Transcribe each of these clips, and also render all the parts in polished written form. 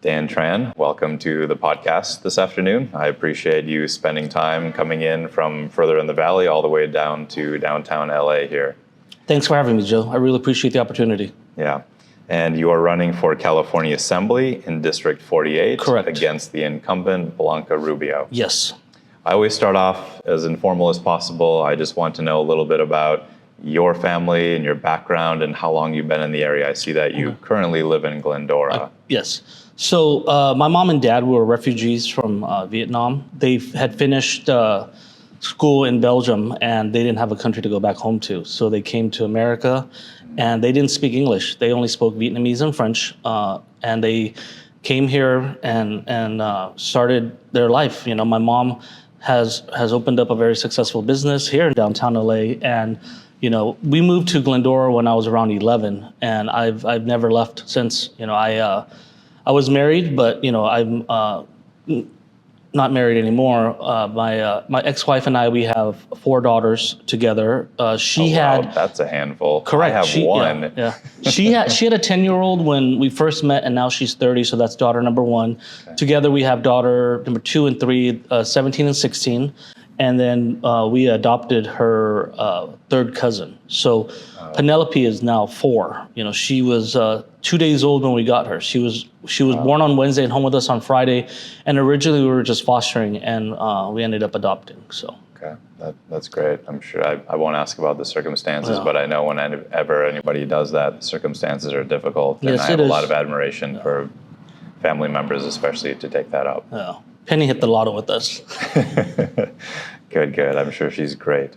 Dan Tran, welcome to the podcast this afternoon. I appreciate you spending time coming in from further in the valley all the way down to downtown LA here. Thanks for having me, Joe. I really appreciate the opportunity. Yeah. And you are running for California Assembly in District 48. Correct. Against the incumbent Blanca Rubio. Yes. I always start off as informal as possible. I just want to know a little bit about your family and your background and how long you've been in the area. I see that you currently live in Glendora. Yes. So my mom and dad were refugees from Vietnam. They had finished school in Belgium and they didn't have a country to go back home to. So they came to America and they didn't speak English. They only spoke Vietnamese and French. And they came here and started their life. You know, my mom has opened up a very successful business here in downtown LA. And, you know, we moved to Glendora when I was around 11 and I've never left since. You know, I was married, but, you know, I'm not married anymore. My ex-wife and I, we have 4 daughters together. That's a handful. Correct. I have one. Yeah. She had a 10-year-old when we first met, and now she's 30. So that's daughter number 1. Okay. Together we have daughter number 2 and 3, 17 and 16. And then we adopted her 3rd cousin. So Penelope is now 4. You know, she was 2 days old when we got her. She was born on Wednesday and home with us on Friday. And originally we were just fostering, and we ended up adopting. So. Okay, that's great. I'm sure I won't ask about the circumstances, but I know whenever anybody does that, the circumstances are difficult. And yes, I have a lot of admiration for family members, especially to take that up. Yeah. Penny hit the lotto with us. Good. I'm sure she's great.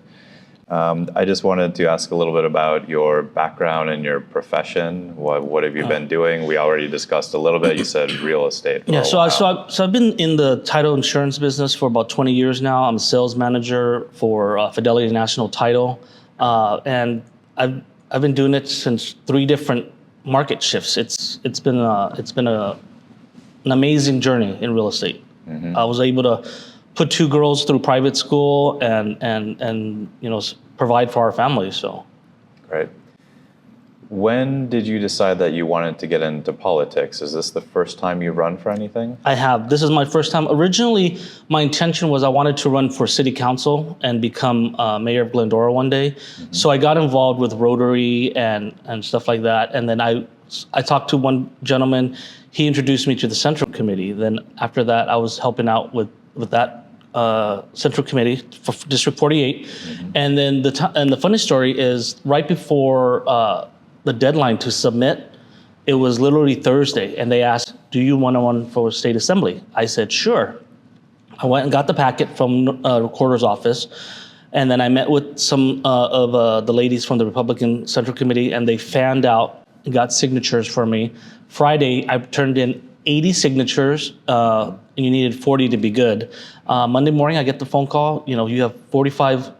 I just wanted to ask a little bit about your background and your profession. What have you been doing? We already discussed a little bit. You said real estate. So I've been in the title insurance business for about 20 years now. I'm a sales manager for Fidelity National Title, and I've been doing it since 3 different market shifts. It's been an amazing journey in real estate. Mm-hmm. I was able to put 2 girls through private school and you know, provide for our family. So great. When did you decide that you wanted to get into politics? Is this the first time you run for anything? I have. This is my first time. Originally, my intention was I wanted to run for city council and become mayor of Glendora one day. Mm-hmm. So I got involved with Rotary and stuff like that. And then I talked to one gentleman. He introduced me to the Central Committee. Then after that, I was helping out with that Central Committee for District 48. Mm-hmm. And then the funny story is right before the deadline to submit, it was literally Thursday, and they asked, "Do you want to run for state assembly?" I said, "Sure." I went and got the packet from recorder's office, and then I met with some of the ladies from the Republican Central Committee, and they fanned out and got signatures for me. Friday, I turned in 80 signatures, and you needed 40 to be good. Monday morning, I get the phone call. You know, you have 45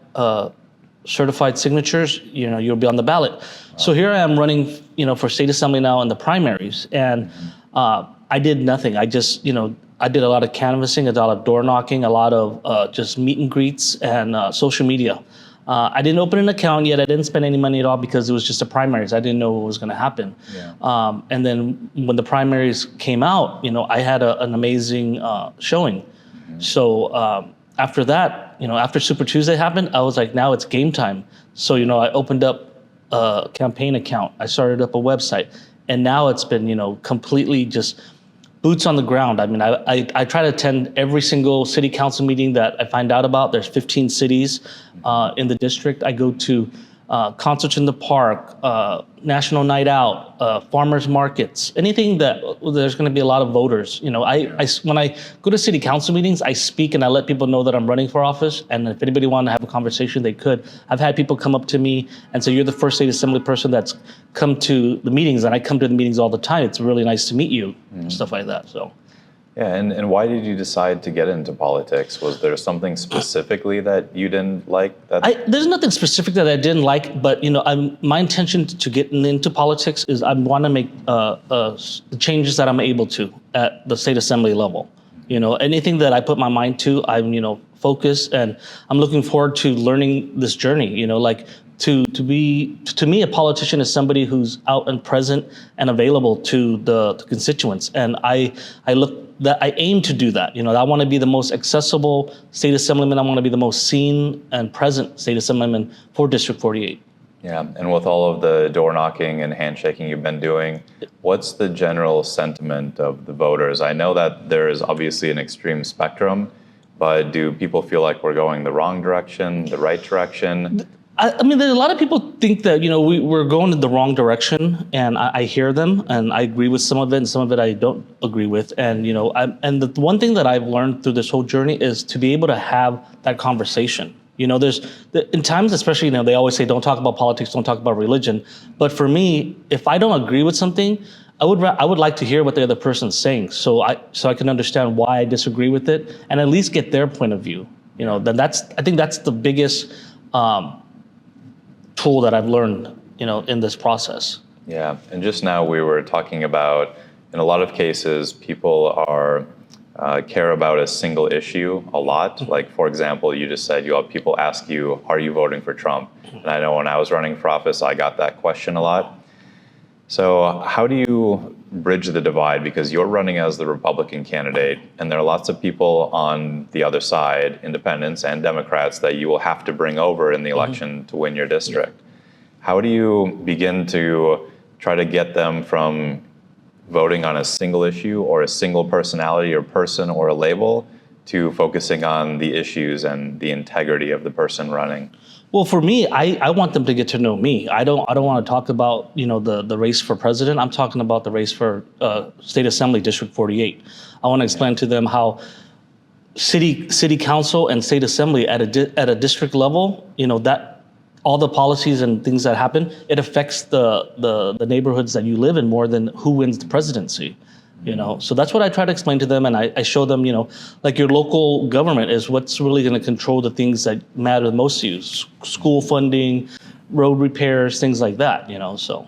certified signatures. You know, you'll be on the ballot. Wow. So here I am running, you know, for state assembly now in the primaries, and I did nothing. I just, you know, I did a lot of canvassing, a lot of door knocking, a lot of just meet and greets and social media. I didn't open an account yet. I didn't spend any money at all because it was just the primaries. I didn't know what was going to happen. Yeah. And then when the primaries came out, you know, I had an amazing showing. Mm-hmm. So after that, you know, after Super Tuesday happened, I was like, now it's game time. So, you know, I opened up a campaign account. I started up a website. And now it's been, you know, completely just boots on the ground. I mean, I try to attend every single city council meeting that I find out about. There's 15 cities in the district. I go to concerts in the park, national night out, farmers markets, anything that there's going to be a lot of voters. You know, when I go to city council meetings, I speak and I let people know that I'm running for office. And if anybody wanted to have a conversation, they could. I've had people come up to me and say, "You're the first state assembly person that's come to the meetings," and I come to the meetings all the time. It's really nice to meet you, stuff like that. So. Yeah, and why did you decide to get into politics? Was there something specifically that you didn't like? There's nothing specific that I didn't like, but you know, my intention to get into politics is I want to make the changes that I'm able to at the state assembly level. You know, anything that I put my mind to, I'm focused, and I'm looking forward to learning this journey. You know, like to me, a politician is somebody who's out and present and available to the constituents. And I aim to do that. I want to be the most accessible state assemblyman. I want to be the most seen and present state assemblyman for District 48. Yeah, and with all of the door knocking and handshaking you've been doing, what's the general sentiment of the voters? I know that there is obviously an extreme spectrum, but do people feel like we're going the wrong direction, the right direction? I mean, there's a lot of people think that, we're going in the wrong direction, and I hear them, and I agree with some of it, and some of it I don't agree with. And, and the one thing that I've learned through this whole journey is to be able to have that conversation. In times, especially, they always say, don't talk about politics, don't talk about religion. But for me, if I don't agree with something, I would like to hear what the other person's saying, so I can understand why I disagree with it, and at least get their point of view. Then I think that's the biggest tool that I've learned, in this process. Yeah, and just now we were talking about, in a lot of cases, people are care about a single issue a lot. Like, for example, you just said you have people ask you, are you voting for Trump? And I know when I was running for office, I got that question a lot. So how do you bridge the divide? Because you're running as the Republican candidate, and there are lots of people on the other side, independents and Democrats, that you will have to bring over in the election to win your district. How do you begin to try to get them from voting on a single issue or a single personality or person or a label to focusing on the issues and the integrity of the person running? Well, for me, I want them to get to know me. I don't want to talk about the race for president. I'm talking about the race for State Assembly District 48. I want to explain to them how city council and state assembly at a district level, that all the policies and things that happen, it affects the neighborhoods that you live in more than who wins the presidency. So that's what I try to explain to them, and I show them, like your local government is what's really going to control the things that matter most to you: school funding, road repairs, things like that. So.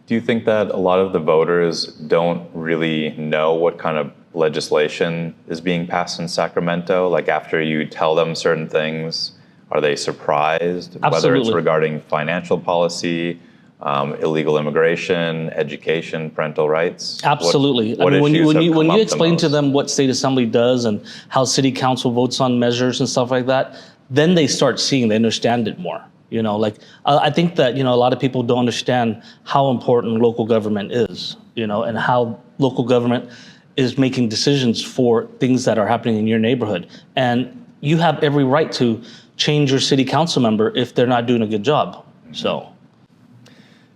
Do you think that a lot of the voters don't really know what kind of legislation is being passed in Sacramento? Like, after you tell them certain things, are they surprised? Absolutely. Whether it's regarding financial policy, illegal immigration, education, parental rights? Absolutely. What when you explain to most? them what state assembly does and how city council votes on measures and stuff like that, then they start seeing, they understand it more. I think that, a lot of people don't understand how important local government is, and how local government is making decisions for things that are happening in your neighborhood. And you have every right to change your city council member if they're not doing a good job. So.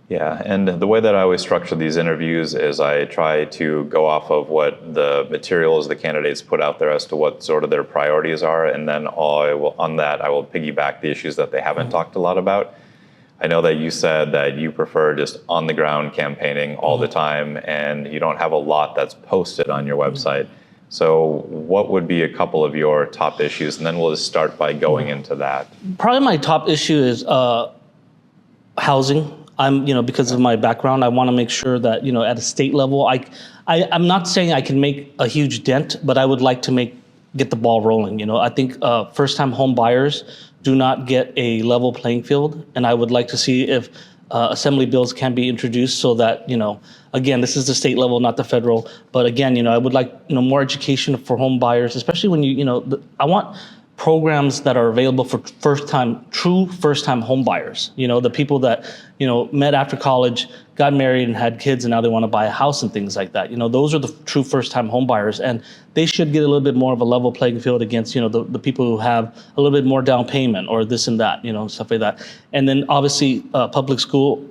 Yeah, and the way that I always structure these interviews is I try to go off of what the materials the candidates put out there as to what sort of their priorities are, and then I will piggyback the issues that they haven't talked a lot about. I know that you said that you prefer just on-the-ground campaigning all the time, and you don't have a lot that's posted on your website. So what would be a couple of your top issues? And then we'll just start by going into that. Probably my top issue is housing. Because of my background, I want to make sure that, at a state level, I'm not saying I can make a huge dent, but I would like to get the ball rolling. I think first-time home buyers do not get a level playing field, and I would like to see if assembly bills can be introduced so that, again, this is the state level, not the federal, but again, I would like, more education for home buyers, especially when I want programs that are available for true first-time home buyers. The people that, met after college, got married and had kids, and now they want to buy a house and things like that. Those are the true first-time home buyers, and they should get a little bit more of a level playing field against, the people who have a little bit more down payment or this and that, stuff like that. And then obviously public schools,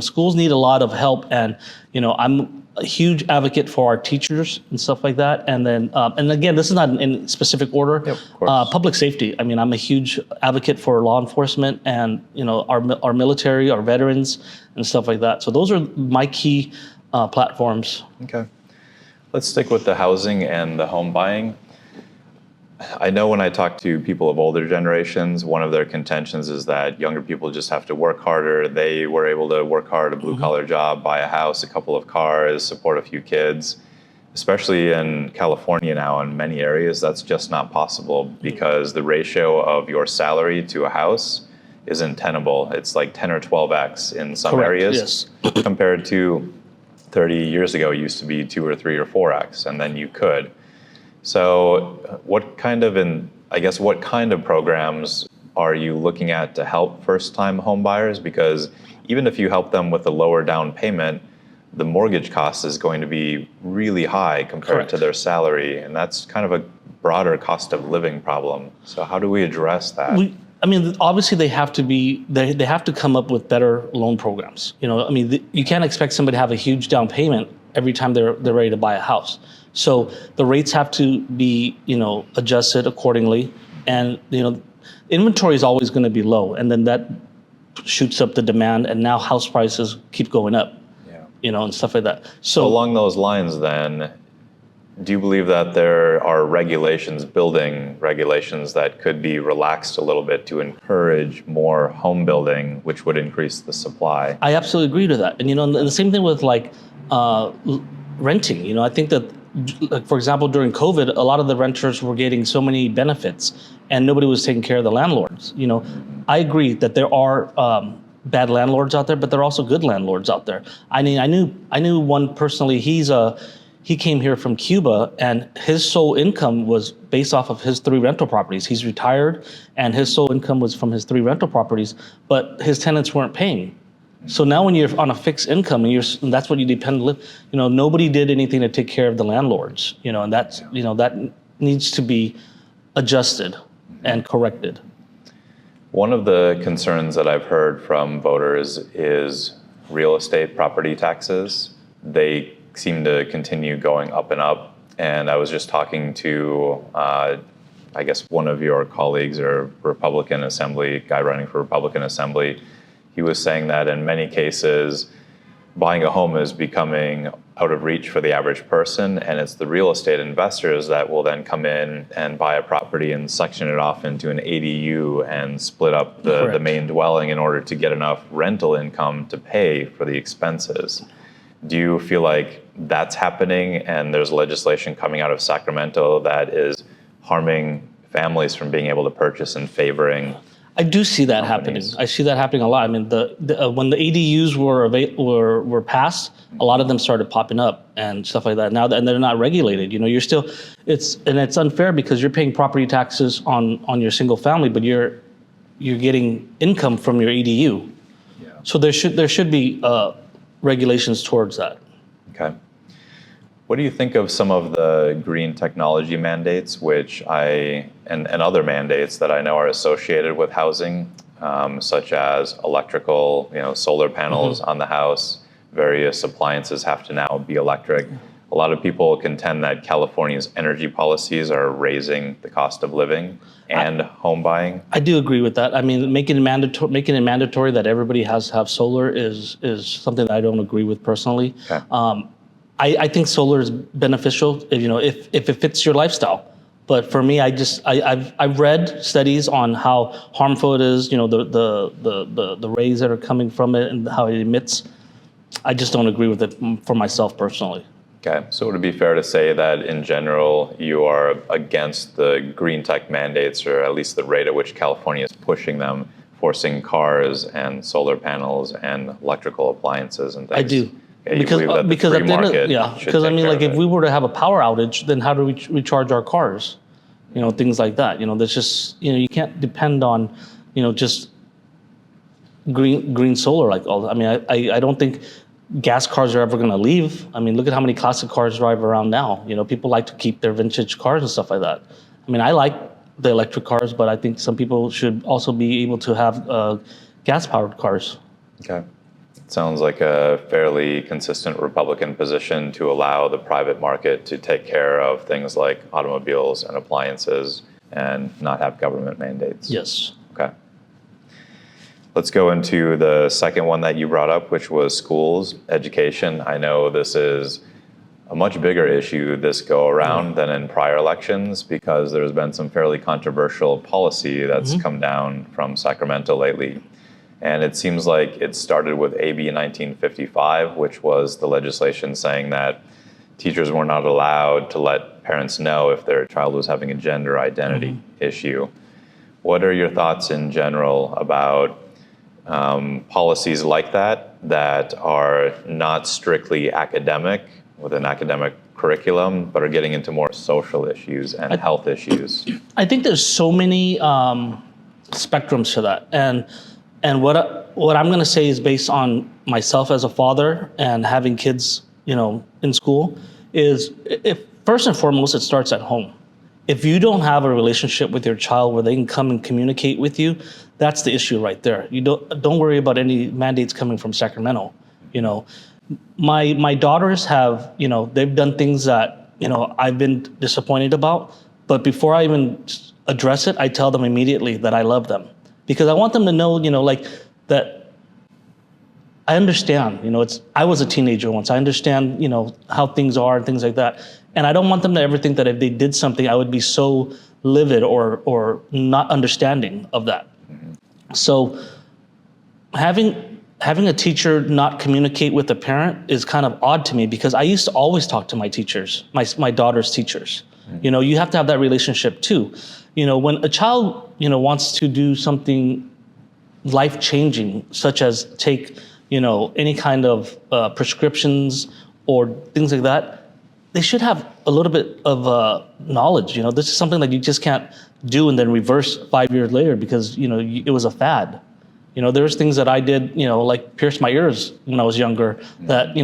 schools need a lot of help, and, I'm a huge advocate for our teachers and stuff like that. And then, and again, this is not in specific order. Yep, of course. Public safety. I mean, I'm a huge advocate for law enforcement and, our military, our veterans and stuff like that. So those are my key platforms. Okay. Let's stick with the housing and the home buying. I know when I talk to people of older generations, one of their contentions is that younger people just have to work harder. They were able to work hard, a blue-collar job, buy a house, a couple of cars, support a few kids. Especially in California now, in many areas, that's just not possible because the ratio of your salary to a house isn't tenable. It's like 10 or 12x in some Correct, areas compared to 30 years ago, it used to be 2 or 3 or 4x, and then you could. So what kind of programs are you looking at to help first-time home buyers? Because even if you help them with a lower down payment, the mortgage cost is going to be really high compared to their salary, and that's kind of a broader cost of living problem. So how do we address that? Obviously they have to come up with better loan programs. You can't expect somebody to have a huge down payment every time they're ready to buy a house. So the rates have to be, adjusted accordingly, and inventory is always going to be low, and then that shoots up the demand, and now house prices keep going up. And stuff like that. So along those lines, then, do you believe that there are building regulations that could be relaxed a little bit to encourage more home building, which would increase the supply? I absolutely agree to that. And and the same thing with renting. I think that, like, for example, during COVID, a lot of the renters were getting so many benefits, and nobody was taking care of the landlords. I agree that there are bad landlords out there, but there are also good landlords out there. I knew one personally. He came here from Cuba, and his sole income was based off of his 3 rental properties. He's retired, and his sole income was from his 3 rental properties, but his tenants weren't paying. So now when you're on a fixed income and that's what you depend on, nobody did anything to take care of the landlords, and that's, that needs to be adjusted and corrected. One of the concerns that I've heard from voters is real estate property taxes. They seem to continue going up and up. And I was just talking to, I guess, one of your colleagues or Republican Assembly, guy running for Republican Assembly. He was saying that in many cases, buying a home is becoming out of reach for the average person, and it's the real estate investors that will then come in and buy a property and section it off into an ADU and split up the main dwelling in order to get enough rental income to pay for the expenses. Do you feel like that's happening, and there's legislation coming out of Sacramento that is harming families from being able to purchase and favoring? I do see that happening. I see that happening a lot. I mean, when the ADUs were passed, a lot of them started popping up and stuff like that. Now, and they're not regulated. You're still, it's unfair because you're paying property taxes on your single family, but you're getting income from your ADU. Yeah. So there should be regulations towards that. Okay. What do you think of some of the green technology mandates, and other mandates that I know are associated with housing, such as electrical, solar panels on the house, various appliances have to now be electric. A lot of people contend that California's energy policies are raising the cost of living and home buying. I do agree with that. I mean, making it mandatory that everybody has to have solar is something that I don't agree with personally. Okay. I think solar is beneficial if it fits your lifestyle. But for me, I've read studies on how harmful it is, the rays that are coming from it and how it emits. I just don't agree with it for myself personally. Okay, so would it be fair to say that in general you are against the green tech mandates, or at least the rate at which California is pushing them, forcing cars and solar panels and electrical appliances and things? I do. Okay, because at the end because if we were to have a power outage, then how do we recharge our cars? Things like that. There's just you can't depend on just green solar like all. I mean, I don't think gas cars are ever going to leave. I mean, look at how many classic cars drive around now. People like to keep their vintage cars and stuff like that. I mean, I like the electric cars, but I think some people should also be able to have gas-powered cars. Okay. Sounds like a fairly consistent Republican position to allow the private market to take care of things like automobiles and appliances and not have government mandates. Yes. Okay. Let's go into the second one that you brought up, which was schools, education. I know this is a much bigger issue this go around than in prior elections, because there's been some fairly controversial policy that's come down from Sacramento lately. And it seems like it started with AB 1955, which was the legislation saying that teachers were not allowed to let parents know if their child was having a gender identity issue. what are your thoughts in general about policies like that are not strictly academic with an academic curriculum, but are getting into more social issues and health issues? I think there's so many spectrums to that, and what I'm going to say is based on myself as a father and having kids, in school, is if first and foremost it starts at home. If you don't have a relationship with your child where they can come and communicate with you, that's the issue right there. You don't worry about any mandates coming from Sacramento. My daughters have, they've done things that, I've been disappointed about, but before I even address it, I tell them immediately that I love them, because I want them to know, that I understand, I was a teenager once. I understand, how things are and things like that. And I don't want them to ever think that if they did something, I would be so livid or not understanding of that. So having a teacher not communicate with a parent is kind of odd to me, because I used to always talk to my teachers, my daughter's teachers. You have to have that relationship too. When a child, wants to do something life-changing, such as take, any kind of prescriptions or things like that, they should have a little bit of knowledge. This is something that you just can't do and then reverse 5 years later because, it was a fad. There's things that I did, like pierce my ears when I was younger that,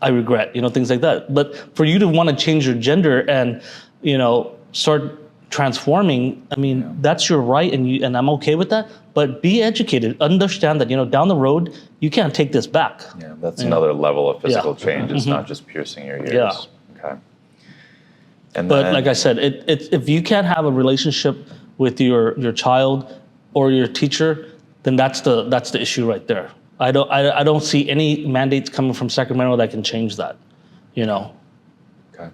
I regret, things like that. But for you to want to change your gender and, start transforming, that's your right, and I'm okay with that. But be educated, understand that, down the road, you can't take this back. Yeah, that's another level of physical change. It's not just piercing your ears. Yeah. Okay. But like I said, if you can't have a relationship with your child or your teacher, then that's the issue right there. I don't see any mandates coming from Sacramento that can change that. Okay.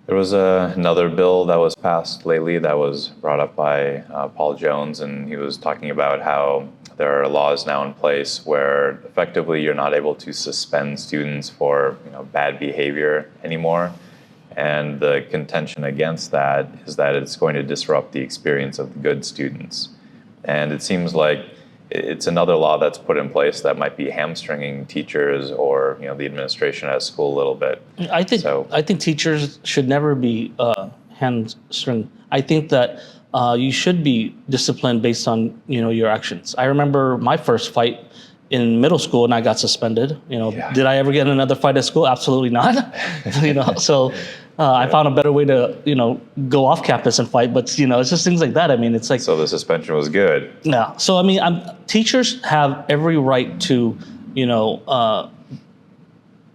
There was another bill that was passed lately that was brought up by Paul Jones, and he was talking about how there are laws now in place where effectively you're not able to suspend students for bad behavior anymore. And the contention against that is that it's going to disrupt the experience of the good students. And it seems like it's another law that's put in place that might be hamstringing teachers or the administration at school a little bit. I think teachers should never be hamstrung. I think that you should be disciplined based on your actions. I remember my first fight in middle school and I got suspended. Did I ever get in another fight at school? Absolutely not. So I found a better way to go off campus and fight. But it's just things like that. It's like, so the suspension was good. Yeah. So teachers have every right to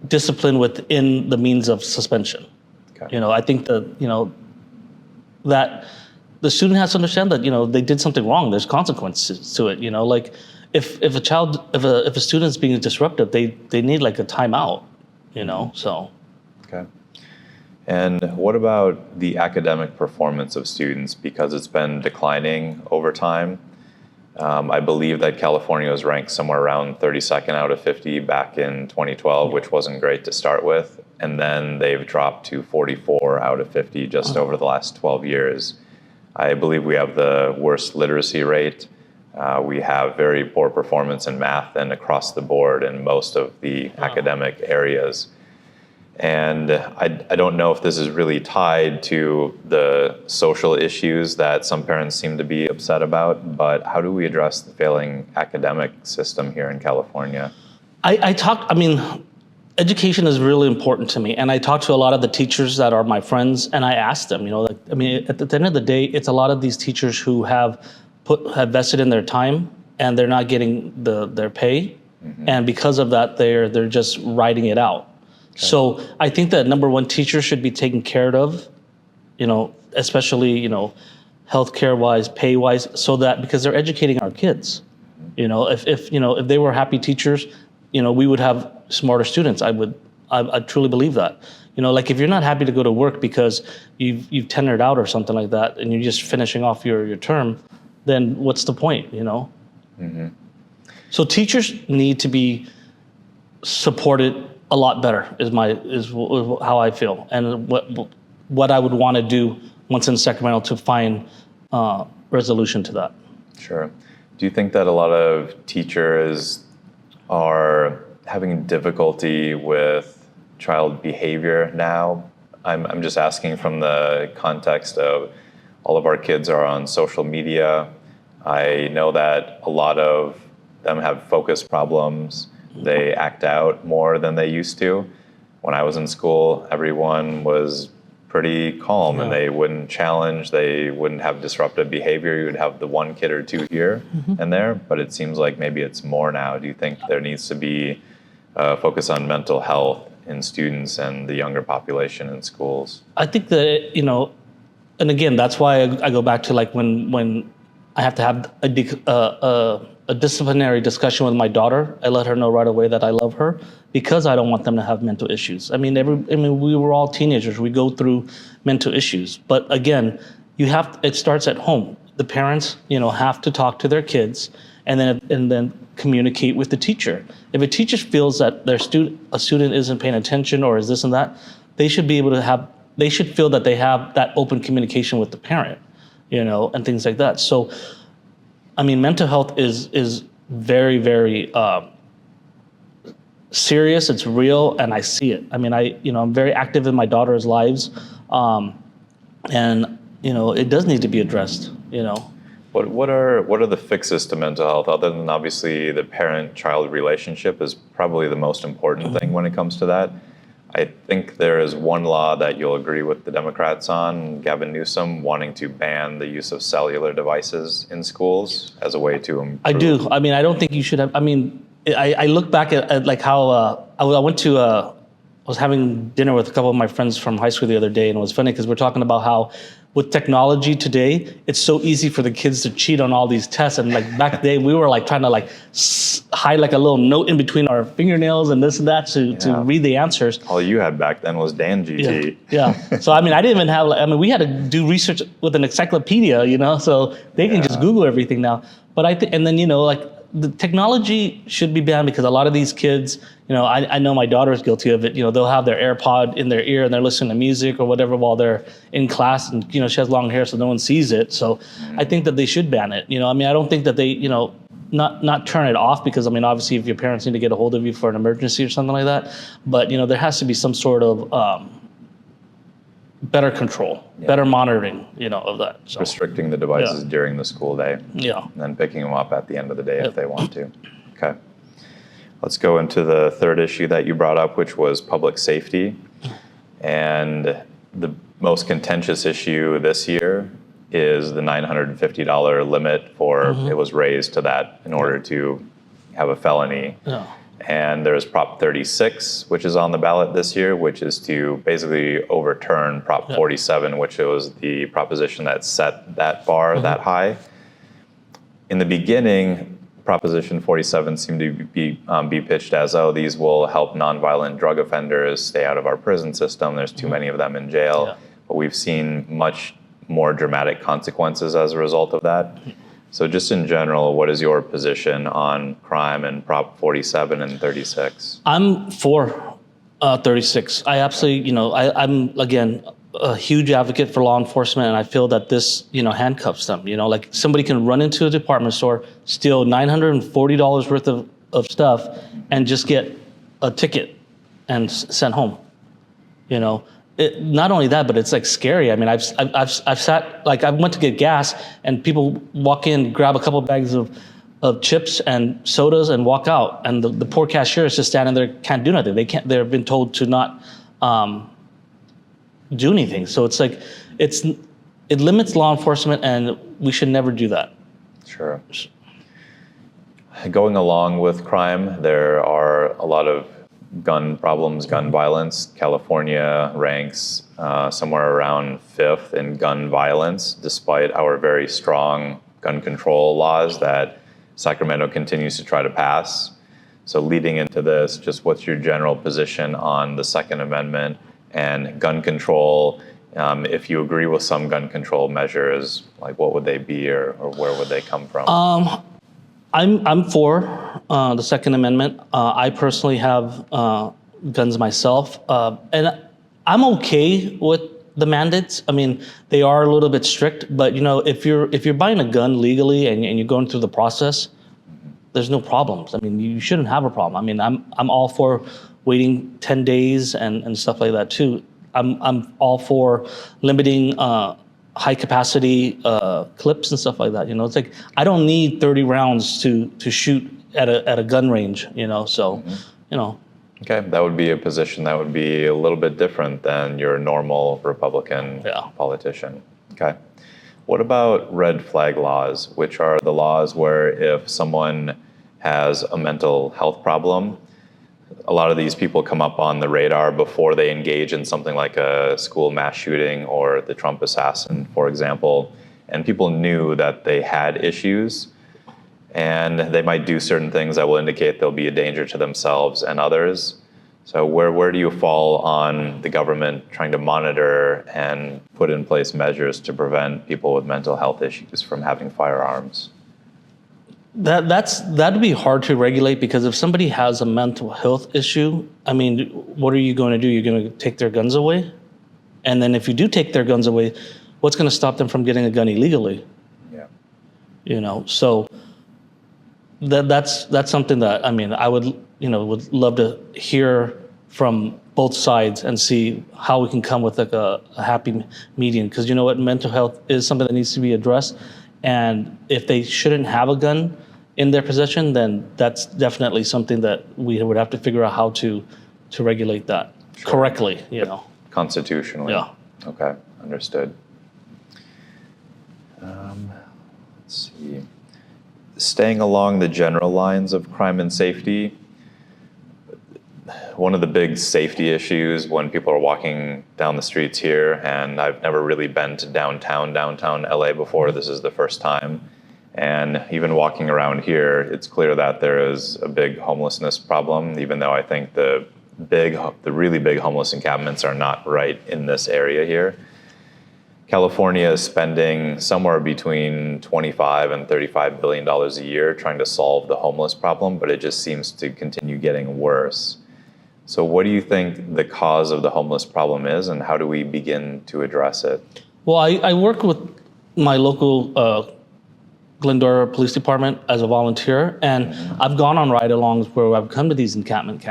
discipline within the means of suspension. Okay. I think that that the student has to understand that they did something wrong. There's consequences to it. Like if a student's being disruptive, they need like a timeout. So. Okay. And what about the academic performance of students? Because it's been declining over time. I believe that California was ranked somewhere around 32nd out of 50 back in 2012, which wasn't great to start with. And then they've dropped to 44 out of 50 just over the last 12 years. I believe we have the worst literacy rate. We have very poor performance in math and across the board in most of the academic areas. And I don't know if this is really tied to the social issues that some parents seem to be upset about, but how do we address the failing academic system here in California? Education is really important to me. And I talk to a lot of the teachers that are my friends, and I ask them, at the end of the day, it's a lot of these teachers who have vested in their time and they're not getting their pay. Mm-hmm. And because of that, they're just riding it out. So I think that number one, teachers should be taken care of, especially, healthcare wise, pay wise, so that because they're educating our kids, if they were happy teachers, we would have smarter students. I truly believe that. Like if you're not happy to go to work because you've tenured out or something like that, and you're just finishing off your term, then what's the point, Mm-hmm. So teachers need to be supported a lot better is how I feel, and what I would want to do once in Sacramento to find resolution to that. Sure. Do you think that a lot of teachers are having difficulty with child behavior now? I'm just asking from the context of all of our kids are on social media. I know that a lot of them have focus problems. They act out more than they used to. When I was in school, everyone was pretty calm and they wouldn't challenge, they wouldn't have disruptive behavior. You would have the one kid or two here and there, but it seems like maybe it's more now. Do you think there needs to be a focus on mental health in students and the younger population in schools? I think that, and again, that's why I go back to like when I have to have a disciplinary discussion with my daughter, I let her know right away that I love her because I don't want them to have mental issues. I mean, we were all teenagers. We go through mental issues. But again, it starts at home. The parents, have to talk to their kids and then communicate with the teacher. If a teacher feels that a student isn't paying attention or is this and that, they should be able to they should feel that they have that open communication with the parent, and things like that. So, I mean, mental health is very, very serious. It's real, and I see it. I mean, I'm very active in my daughter's lives, and it does need to be addressed. What are the fixes to mental health other than obviously the parent-child relationship is probably the most important thing when it comes to that. I think there is one law that you'll agree with the Democrats on, Gavin Newsom, wanting to ban the use of cellular devices in schools as a way to improve. I do. I mean, I don't think you should have. I mean, I look back at like how I was having dinner with a couple of my friends from high school the other day, and it was funny because we're talking about how with technology today, it's so easy for the kids to cheat on all these tests. And like back then, we were like trying to like hide like a little note in between our fingernails and this and that to read the answers. All you had back then was Dan GT. Yeah. So I mean, I didn't even have. I mean, we had to do research with an encyclopedia, so they can just Google everything now. But and then like the technology should be banned because a lot of these kids, I know my daughter's guilty of it. They'll have their AirPod in their ear and they're listening to music or whatever while they're in class, and she has long hair so no one sees it. So I think that they should ban it. I mean, I don't think that they, not turn it off because I mean, obviously, if your parents need to get a hold of you for an emergency or something like that, but there has to be some sort of better control, better monitoring, of that. So. Restricting the devices during the school day. Yeah. And then picking them up at the end of the day if they want to. Okay. Let's go into the third issue that you brought up, which was public safety. And the most contentious issue this year is the $950 limit for it was raised to that in order to have a felony. Yeah. And there's Prop 36, which is on the ballot this year, which is to basically overturn Prop 47, which was the proposition that set that bar that high. In the beginning, Proposition 47 seemed to be pitched as, these will help nonviolent drug offenders stay out of our prison system. There's too many of them in jail. Yeah. But we've seen much more dramatic consequences as a result of that. So just in general, what is your position on crime and Prop 47 and 36? I'm for 36. I absolutely, I'm, again, a huge advocate for law enforcement, and I feel that this, handcuffs them. Like somebody can run into a department store, steal $940 worth of stuff, and just get a ticket and sent home. Not only that, but it's like scary. I mean, I've sat, like I went to get gas and people walk in, grab a couple bags of chips and sodas and walk out. And the poor cashier is just standing there, can't do nothing. They've been told to not do anything. So it's like, it limits law enforcement and we should never do that. Sure. Going along with crime, there are a lot of gun problems, gun violence. California ranks somewhere around 5th in gun violence, despite our very strong gun control laws that Sacramento continues to try to pass. So leading into this, just what's your general position on the Second Amendment and gun control? If you agree with some gun control measures, like what would they be or where would they come from? I'm for the Second Amendment. I personally have guns myself, and I'm okay with the mandates. I mean, they are a little bit strict, but if you're buying a gun legally and you're going through the process, there's no problems. I mean, you shouldn't have a problem. I mean, I'm all for waiting 10 days and stuff like that too. I'm all for limiting high capacity clips and stuff like that. It's like I don't need 30 rounds to shoot at a gun range. So Okay, that would be a position that would be a little bit different than your normal Republican politician. Okay. What about red flag laws, which are the laws where if someone has a mental health problem, a lot of these people come up on the radar before they engage in something like a school mass shooting or the Trump assassin, for example, and people knew that they had issues, and they might do certain things that will indicate they'll be a danger to themselves and others. So where do you fall on the government trying to monitor and put in place measures to prevent people with mental health issues from having firearms? That'd be hard to regulate, because if somebody has a mental health issue, I mean, what are you going to do? You're going to take their guns away? And then if you do take their guns away, what's going to stop them from getting a gun illegally? Yeah. So that's something that, I mean, I would love to hear from both sides and see how we can come with like a happy median. Because mental health is something that needs to be addressed. And if they shouldn't have a gun in their possession, then that's definitely something that we would have to figure out how to regulate that correctly, Constitutionally. Yeah. Okay, understood. Let's see. Staying along the general lines of crime and safety, one of the big safety issues when people are walking down the streets here, and I've never really been to downtown LA before, this is the first time, and even walking around here, it's clear that there is a big homelessness problem, even though I think the really big homeless encampments are not right in this area here. California is spending somewhere between $25 and $35 billion a year trying to solve the homeless problem, but it just seems to continue getting worse. So what do you think the cause of the homeless problem is, and how do we begin to address it? Well, I work with my local Glendora Police Department as a volunteer, and I've gone on ride-alongs where I've come to these encampment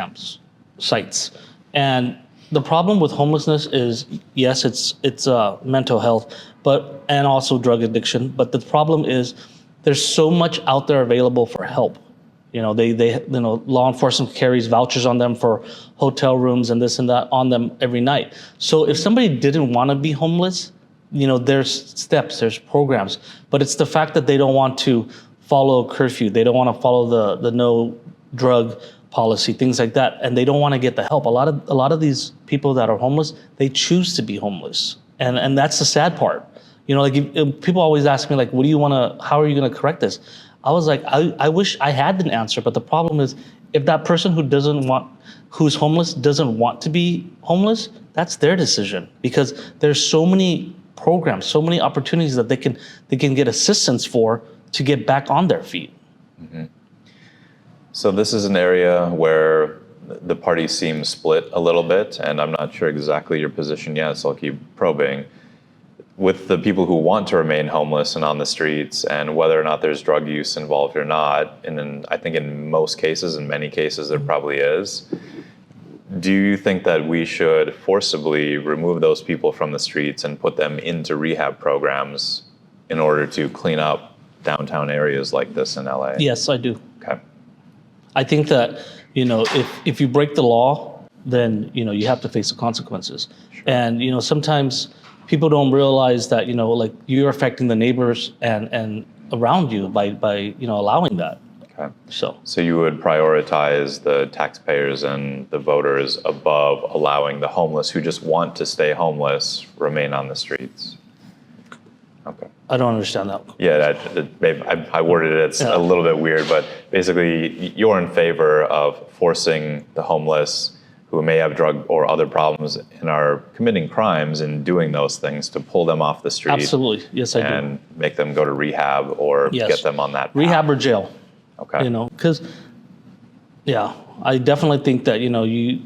sites. And the problem with homelessness is, yes, it's mental health, and also drug addiction. But the problem is there's so much out there available for help. Law enforcement carries vouchers on them for hotel rooms and this and that on them every night. So if somebody didn't want to be homeless, there's steps, there's programs, but it's the fact that they don't want to follow curfew, they don't want to follow the no drug policy, things like that, and they don't want to get the help. A lot of these people that are homeless, they choose to be homeless, and that's the sad part. People always ask me like, how are you going to correct this? I was like, I wish I had an answer, but the problem is, if that person who's homeless doesn't want to be homeless, that's their decision, because there's so many programs, so many opportunities that they can get assistance for to get back on their feet. Mm-hmm. So this is an area where the party seems split a little bit, and I'm not sure exactly your position yet, so I'll keep probing. With the people who want to remain homeless and on the streets, and whether or not there's drug use involved or not, and I think in most cases, in many cases, there probably is. Do you think that we should forcibly remove those people from the streets and put them into rehab programs in order to clean up downtown areas like this in LA? Yes, I do. Okay. I think that, if you break the law, then, you have to face the consequences. Sure. And, sometimes people don't realize that, like, you're affecting the neighbors and around you by allowing that. Okay. So you would prioritize the taxpayers and the voters above allowing the homeless who just want to stay homeless remain on the streets. Okay. I don't understand that. Yeah, I worded it. It's a little bit weird, but basically you're in favor of forcing the homeless who may have drug or other problems and are committing crimes and doing those things to pull them off the street. Absolutely. Yes, I do. And make them go to rehab or get them on that path. Rehab or jail. Okay. Because, I definitely think that, you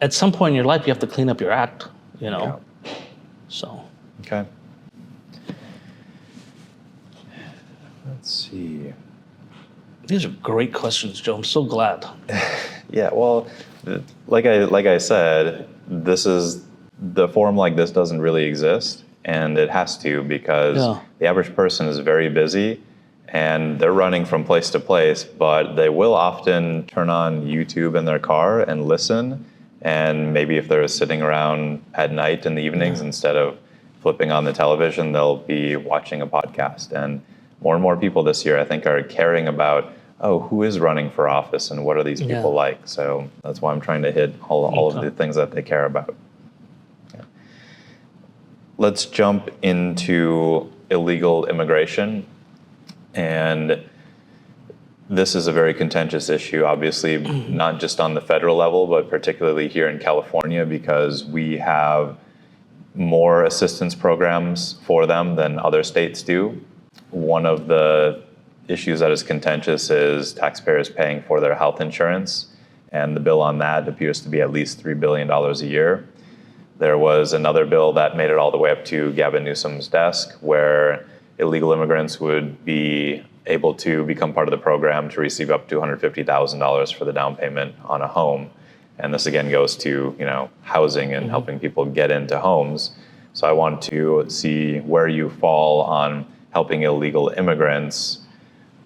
at some point in your life, you have to clean up your act, Yeah. So. Okay. Let's see. These are great questions, Joe. I'm so glad. Yeah, well, like I said, the forum like this doesn't really exist, and it has to because Yeah. the average person is very busy, and they're running from place to place, but they will often turn on YouTube in their car and listen, and maybe if they're sitting around at night in the evenings, instead of flipping on the television, they'll be watching a podcast. And more people this year, I think, are caring about, who is running for office and what are these people like? So that's why I'm trying to hit all of the things that they care about. Yeah. Let's jump into illegal immigration. And this is a very contentious issue, obviously, not just on the federal level, but particularly here in California, because we have more assistance programs for them than other states do. One of the issues that is contentious is taxpayers paying for their health insurance, and the bill on that appears to be at least $3 billion a year. There was another bill that made it all the way up to Gavin Newsom's desk, where illegal immigrants would be able to become part of the program to receive up to $150,000 for the down payment on a home. And this again goes to, housing and helping people get into homes. So I want to see where you fall on helping illegal immigrants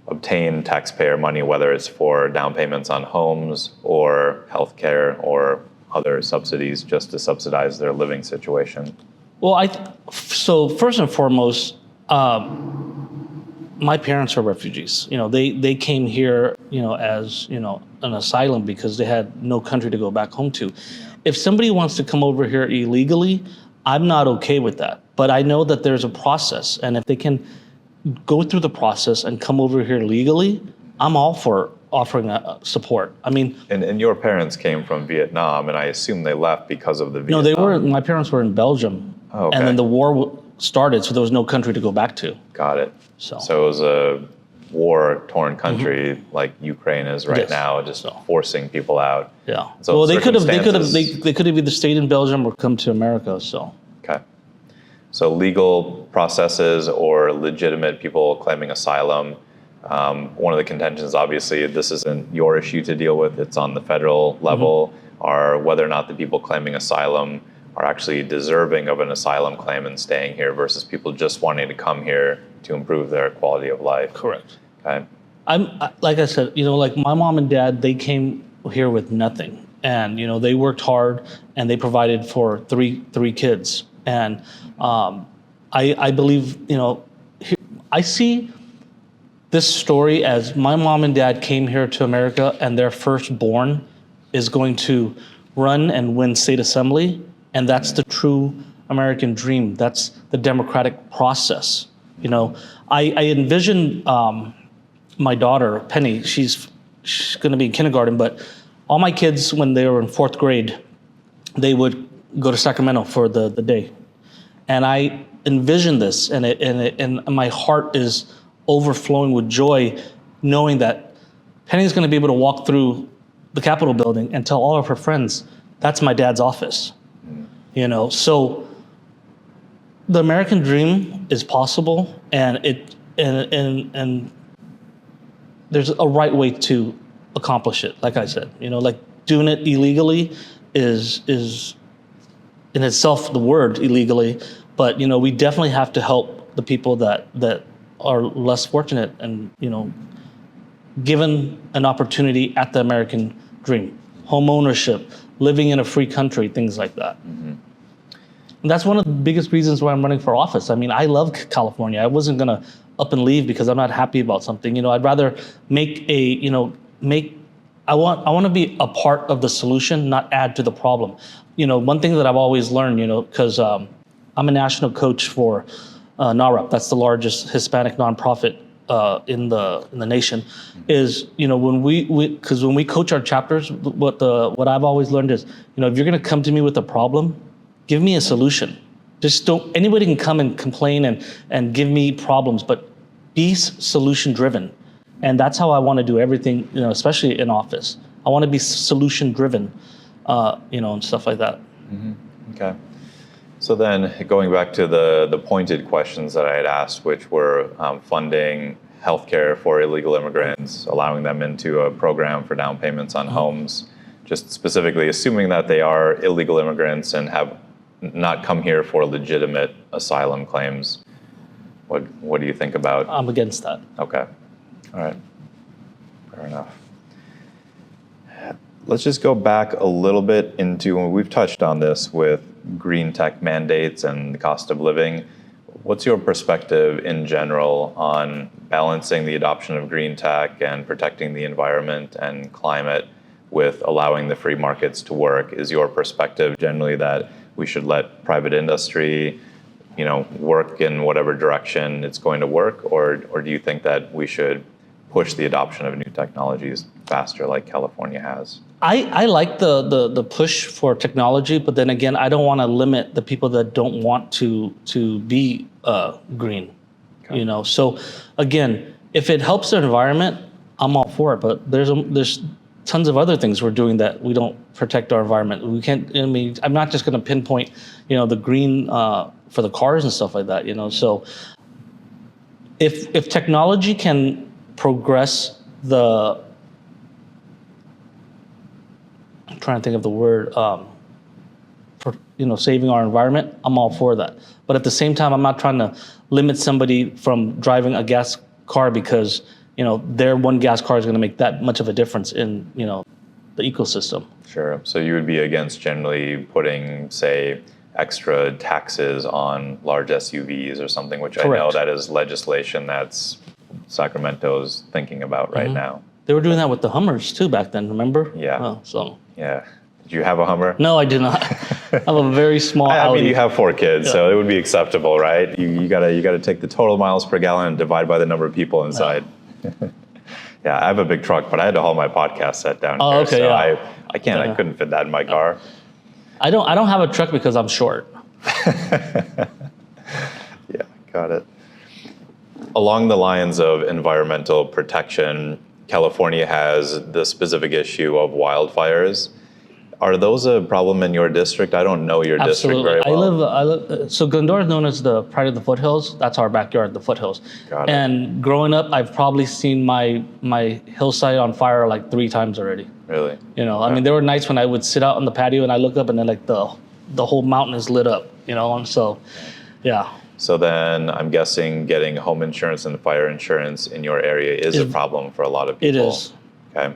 obtain taxpayer money, whether it's for down payments on homes or healthcare or other subsidies just to subsidize their living situation. Well, so first and foremost, my parents are refugees. They came here, as, an asylum because they had no country to go back home to. If somebody wants to come over here illegally, I'm not okay with that. But I know that there's a process, and if they can go through the process and come over here legally, I'm all for offering support. I mean, and your parents came from Vietnam, and I assume they left because of the Vietnam. No, my parents were in Belgium, okay. And then the war started, so there was no country to go back to. Got it. So it was a war-torn country like Ukraine is right now, just forcing people out. Yeah. So well, they could have either stayed in Belgium or come to America. So. Okay. So legal processes or legitimate people claiming asylum. One of the contentions, obviously, this isn't your issue to deal with. It's on the federal level, are whether or not the people claiming asylum are actually deserving of an asylum claim and staying here versus people just wanting to come here to improve their quality of life. Correct. Okay. Like I said, like my mom and dad, they came here with nothing, and they worked hard and they provided for three kids. And I believe, I see this story as my mom and dad came here to America and their firstborn is going to run and win state assembly. And that's the true American dream. That's the democratic process. I envision my daughter, Penny, she's going to be in kindergarten, but all my kids, when they were in 4th grade, they would go to Sacramento for the day. And I envision this, and my heart is overflowing with joy, knowing that Penny's going to be able to walk through the Capitol building and tell all of her friends, that's my dad's office. So the American dream is possible, and and there's a right way to accomplish it. Like I said, like doing it illegally is in itself the word illegally, but we definitely have to help the people that are less fortunate and given an opportunity at the American dream, home ownership, living in a free country, things like that. And that's one of the biggest reasons why I'm running for office. I mean, I love California. I wasn't gonna up and leave because I'm not happy about something. I'd rather I want to be a part of the solution, not add to the problem. One thing that I've always learned, because I'm a national coach for NARAP, that's the largest Hispanic nonprofit in the nation, is when we coach our chapters, what I've always learned is if you're going to come to me with a problem, give me a solution. Just don't. Anybody can come and complain and give me problems, but be solution driven, and that's how I want to do everything. Especially in office, I want to be solution driven, and stuff like that. Okay. So then going back to the pointed questions that I had asked, which were funding healthcare for illegal immigrants, allowing them into a program for down payments on homes, just specifically assuming that they are illegal immigrants and have not come here for legitimate asylum claims. What do you think about? I'm against that. Okay. All right. Fair enough. Let's just go back a little bit into, when we've touched on this with green tech mandates and the cost of living. What's your perspective in general on balancing the adoption of green tech and protecting the environment and climate with allowing the free markets to work? Is your perspective generally that we should let private industry, work in whatever direction it's going to work, or do you think that we should push the adoption of new technologies faster like California has? I like the push for technology, but then again, I don't want to limit the people that don't want to be green. Okay. So again, if it helps the environment, I'm all for it. But there's tons of other things we're doing that we don't protect our environment. We can't. I'm not just going to pinpoint, the green for the cars and stuff like that. So if technology can progress I'm trying to think of the word, saving our environment, I'm all for that. But at the same time, I'm not trying to limit somebody from driving a gas car because, their one gas car is going to make that much of a difference in, the ecosystem. Sure. So you would be against generally putting, say, extra taxes on large SUVs or something, which Correct. I know that is legislation that's Sacramento's thinking about right now. They were doing that with the Hummers too back then, remember? Yeah. So. Yeah. Did you have a Hummer? No, I do not. I have a very small I Audi. mean, you have 4 kids, so it would be acceptable, right? You gotta take the total miles per gallon and divide by the number of people inside. Yeah, I have a big truck, but I had to haul my podcast set down here, okay, so yeah. I couldn't fit that in my car. I don't have a truck because I'm short. Yeah, got it. Along the lines of environmental protection, California has the specific issue of wildfires. Are those a problem in your district? I don't know your district very well. I live. So Glendora is known as the pride of the foothills. That's our backyard, the foothills. Got it. And growing up, I've probably seen my hillside on fire like 3 times already. Really? I mean, there were nights when I would sit out on the patio and I look up and then like the whole mountain is lit up. And so, yeah. So then I'm guessing getting home insurance and fire insurance in your area is a problem for a lot of people. It is. Okay.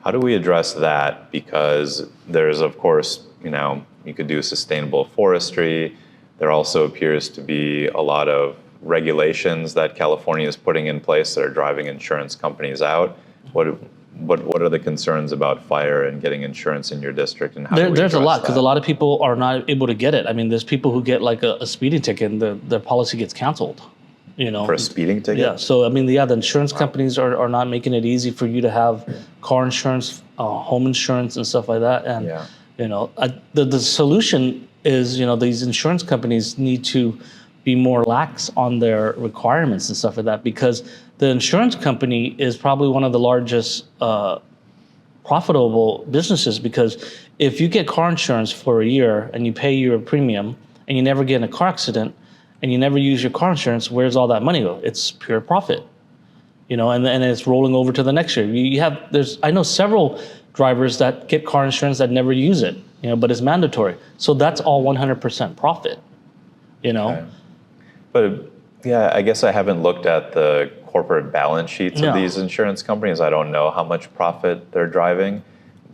How do we address that? Because there's, of course, you could do sustainable forestry. There also appears to be a lot of regulations that California is putting in place that are driving insurance companies out. What are the concerns about fire and getting insurance in your district, and how do we There's a address lot because that? a lot of people are not able to get it. I mean, there's people who get like a speeding ticket and their policy gets canceled. For a speeding ticket? Yeah. So I mean, the insurance companies are not making it easy for you to have car insurance, home insurance, and stuff like that. And the solution is these insurance companies need to be more lax on their requirements and stuff like that, because the insurance company is probably one of the largest profitable businesses, because if you get car insurance for a year and you pay your premium and you never get in a car accident and you never use your car insurance, where's all that money go? It's pure profit, and it's rolling over to the next year. I know several drivers that get car insurance that never use it, but it's mandatory. So that's all 100% profit, Okay. But yeah, I guess I haven't looked at the corporate balance sheets of these insurance companies. I don't know how much profit they're driving.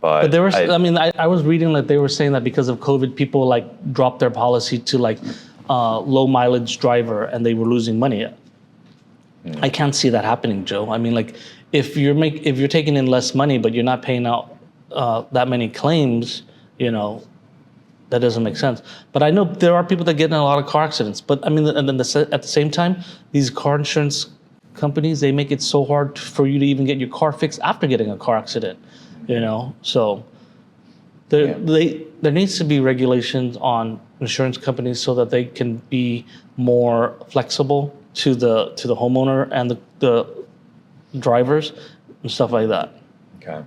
But there was, I was reading that they were saying that because of COVID, people like dropped their policy to like low mileage driver and they were losing money. I can't see that happening, Joe. I mean, like if you're taking in less money, but you're not paying out that many claims, that doesn't make sense. But I know there are people that get in a lot of car accidents. But I mean, and then at the same time, these car insurance companies, they make it so hard for you to even get your car fixed after getting a car accident. So there needs to be regulations on insurance companies so that they can be more flexible to the homeowner and the drivers and stuff like that. Okay.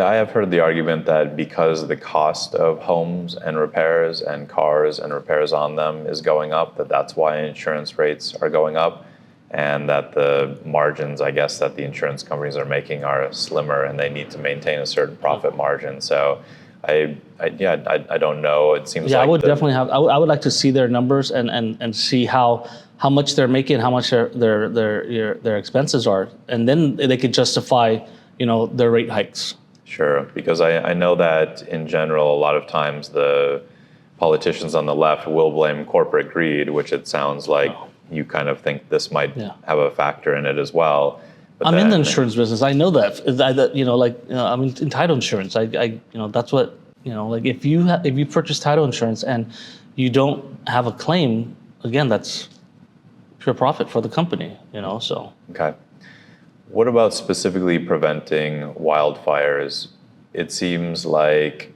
I have heard the argument that because the cost of homes and repairs and cars and repairs on them is going up, that's why insurance rates are going up, and that the margins, I guess, that the insurance companies are making are slimmer, and they need to maintain a certain profit margin. So, I don't know. It seems Yeah, like I would definitely have. I would like to see their numbers and see how much they're making, how much their expenses are, and then they could justify, their rate hikes. Sure, because I know that in general, a lot of times the politicians on the left will blame corporate greed, which it sounds like you kind of think this might have a factor in it as well. But I'm in the insurance business. I know that. I'm in title insurance. That's what, like if you purchase title insurance and you don't have a claim, again, that's pure profit for the company, so. Okay. What about specifically preventing wildfires? It seems like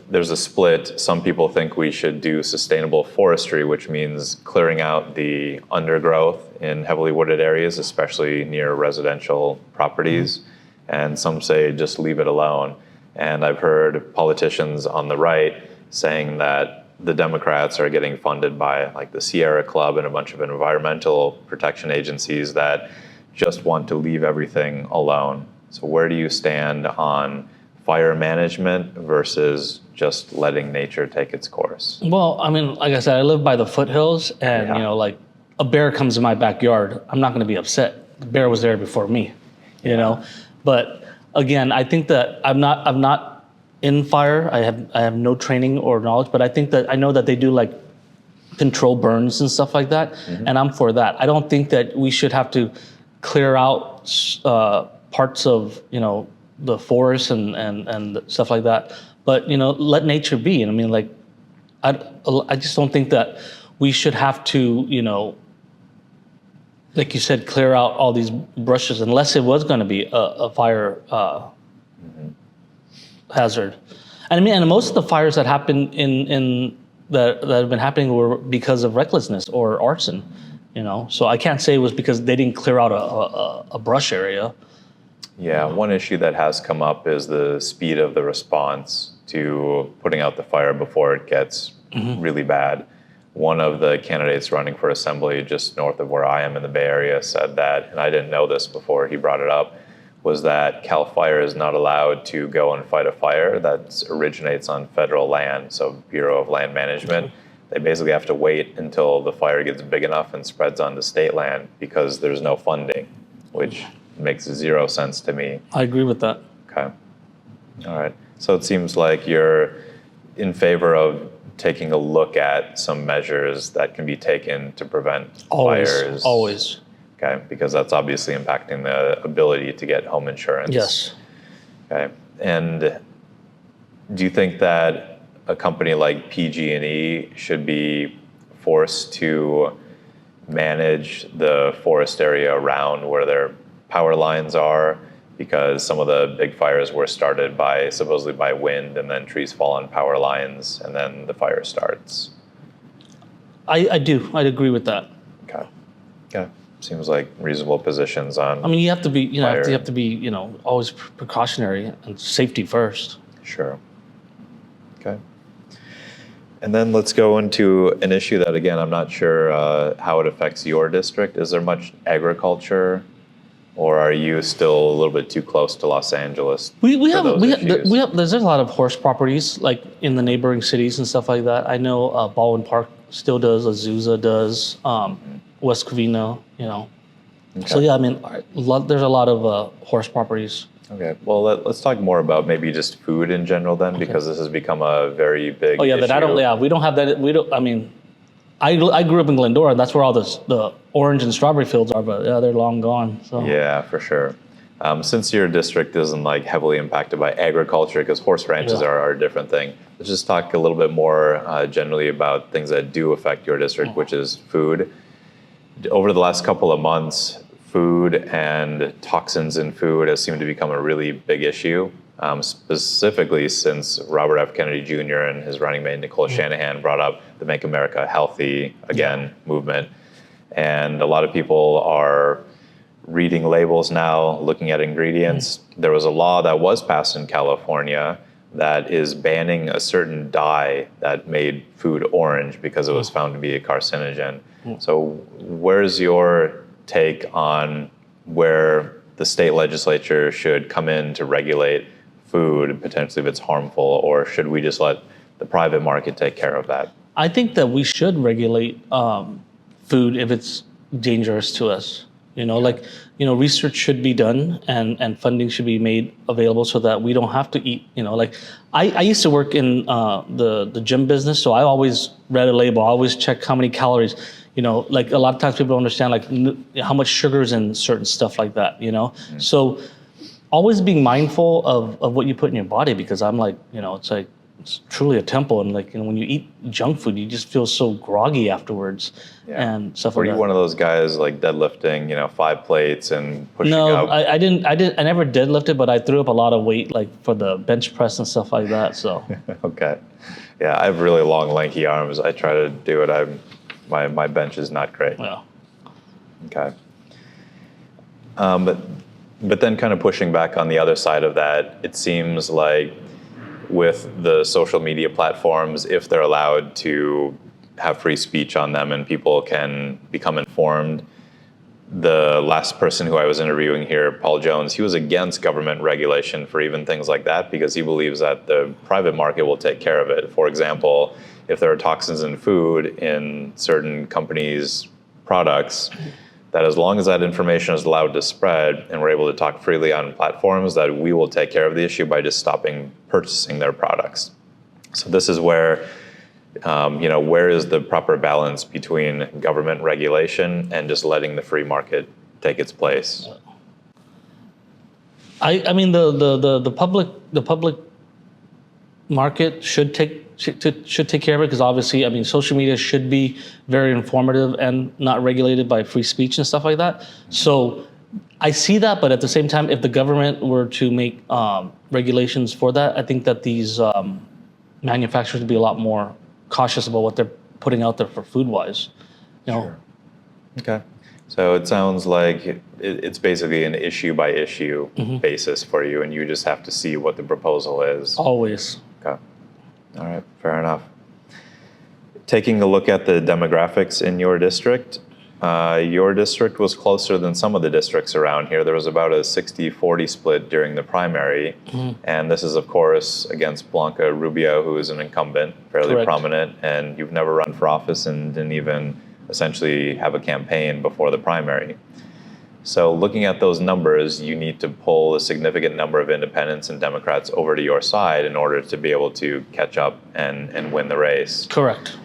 there's a split. Some people think we should do sustainable forestry, which means clearing out the undergrowth in heavily wooded areas, especially near residential properties. And some say just leave it alone. And I've heard politicians on the right saying that the Democrats are getting funded by like the Sierra Club and a bunch of environmental protection agencies that just want to leave everything alone. So where do you stand on fire management versus just letting nature take its course? Well, I mean, like I said, I live by the foothills, and like a bear comes in my backyard, I'm not going to be upset. The bear was there before me, you know. But again, I think that I'm not in fire. I have no training or knowledge, but I know that they do like control burns and stuff like that, and I'm for that. I don't think that we should have to clear out parts of the forest and stuff like that, but let nature be. And I mean, like I just don't think that we should have to like you said, clear out all these brushes unless it was going to be a fire hazard. And I mean, and most of the fires that happen in that have been happening were because of recklessness or arson. So I can't say it was because they didn't clear out a brush area. Yeah, one issue that has come up is the speed of the response to putting out the fire before it gets really bad. One of the candidates running for assembly just north of where I am in the Bay Area said that, and I didn't know this before he brought it up, was that CAL FIRE is not allowed to go and fight a fire that originates on federal land, so Bureau of Land Management. They basically have to wait until the fire gets big enough and spreads onto state land because there's no funding, which makes zero sense to me. I agree with that. Okay. All right. So it seems like you're in favor of taking a look at some measures that can be taken to prevent fires. Always. Okay. Because that's obviously impacting the ability to get home insurance. Yes. Okay. And do you think that a company like PG&E should be forced to manage the forest area around where their power lines are, because some of the big fires were started supposedly by wind, and then trees fall on power lines and then the fire starts? I do. I'd agree with that. Okay. Yeah. Seems like reasonable positions on. I mean, you have to be, you fire. have to be, always precautionary and safety first. Sure. Okay. And then let's go into an issue that, again, I'm not sure how it affects your district. Is there much agriculture, or are you still a little bit too close to Los Angeles? There's a lot of horse properties like in the neighboring cities and stuff like that. I know Baldwin Park still does, Azusa does, West Covina, Okay. So yeah, I mean, there's a lot of horse properties. Okay, well, let's talk more about maybe just food in general then, because this has become a very big issue. We don't have that. I mean, I grew up in Glendora. That's where all the orange and strawberry fields are, but yeah, they're long gone. So. Yeah, for sure. Since your district isn't like heavily impacted by agriculture, because horse ranches are a different thing, let's just talk a little bit more generally about things that do affect your district, which is food. Over the last couple of months, food and toxins in food has seemed to become a really big issue, specifically since Robert F. Kennedy Jr. and his running mate Nicole Shanahan brought up the Make America Healthy Again movement. And a lot of people are reading labels now, looking at ingredients. There was a law that was passed in California that is banning a certain dye that made food orange because it was found to be a carcinogen. So where's your take on where the state legislature should come in to regulate food, potentially if it's harmful, or should we just let the private market take care of that? I think that we should regulate food if it's dangerous to us. Research should be done and funding should be made available so that we don't have to eat. I used to work in the gym business, so I always read a label. I always check how many calories. A lot of times people don't understand how much sugar is in certain stuff like that. So always being mindful of what you put in your body, because I'm like, it's truly a temple, and when you eat junk food, you just feel so groggy afterwards and stuff like that. Were you one of those guys like deadlifting, 5 plates and pushing No, up? I didn't. I never deadlifted, but I threw up a lot of weight, for the bench press and stuff like that. So. Okay. Yeah, I have really long, lanky arms. I try to do it. My bench is not great. Yeah. Okay. But then kind of pushing back on the other side of that, it seems like with the social media platforms, if they're allowed to have free speech on them and people can become informed. The last person who I was interviewing here, Paul Jones, he was against government regulation for even things like that because he believes that the private market will take care of it. For example, if there are toxins in food in certain companies' products, that as long as that information is allowed to spread and we're able to talk freely on platforms, that we will take care of the issue by just stopping purchasing their products. So this is where, where is the proper balance between government regulation and just letting the free market take its place? I mean, the public market should take care of it, because obviously, I mean, social media should be very informative and not regulated by free speech and stuff like that. So I see that, but at the same time, if the government were to make regulations for that, I think that these manufacturers would be a lot more cautious about what they're putting out there for food-wise. Sure. Okay. So it sounds like it's basically an issue-by-issue basis for you, and you just have to see what the proposal is. Always. Okay. All right, fair enough. Taking a look at the demographics in your district was closer than some of the districts around here. There was about a 60-40 split during the primary, and this is, of course, against Blanca Rubio, who is an incumbent, fairly Correct. prominent, and you've never run for office and didn't even essentially have a campaign before the primary. So looking at those numbers, you need to pull a significant number of independents and Democrats over to your side in order to be able to catch up and win the race. Correct.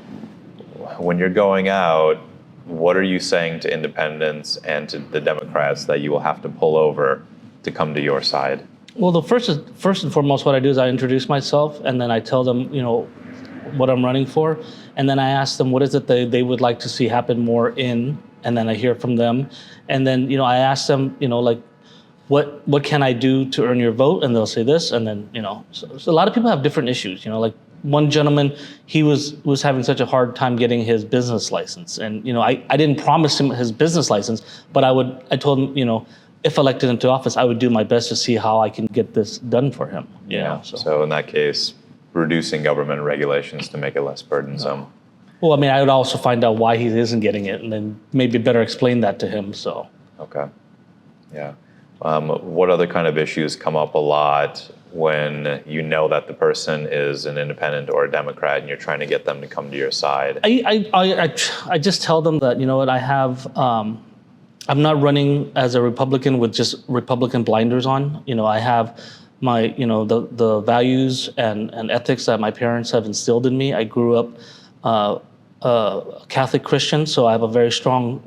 When you're going out, what are you saying to independents and to the Democrats that you will have to pull over to come to your side? Well, first and foremost, what I do is I introduce myself, and then I tell them, what I'm running for, and then I ask them what is it they would like to see happen more in, and then I hear from them, and then I ask them, what can I do to earn your vote, and they'll say this, and then so a lot of people have different issues. Like one gentleman, he was having such a hard time getting his business license, and I didn't promise him his business license, but I told him, if elected into office, I would do my best to see how I can get this done for him. So in that case, reducing government regulations to make it less burdensome. Well, I mean, I would also find out why he isn't getting it, and then maybe better explain that to him. So. Okay. Yeah. What other kind of issues come up a lot when you know that the person is an independent or a Democrat and you're trying to get them to come to your side? I just tell them that, what I have, I'm not running as a Republican with just Republican blinders on. I have my, the values and ethics that my parents have instilled in me. I grew up a Catholic Christian, so I have a very strong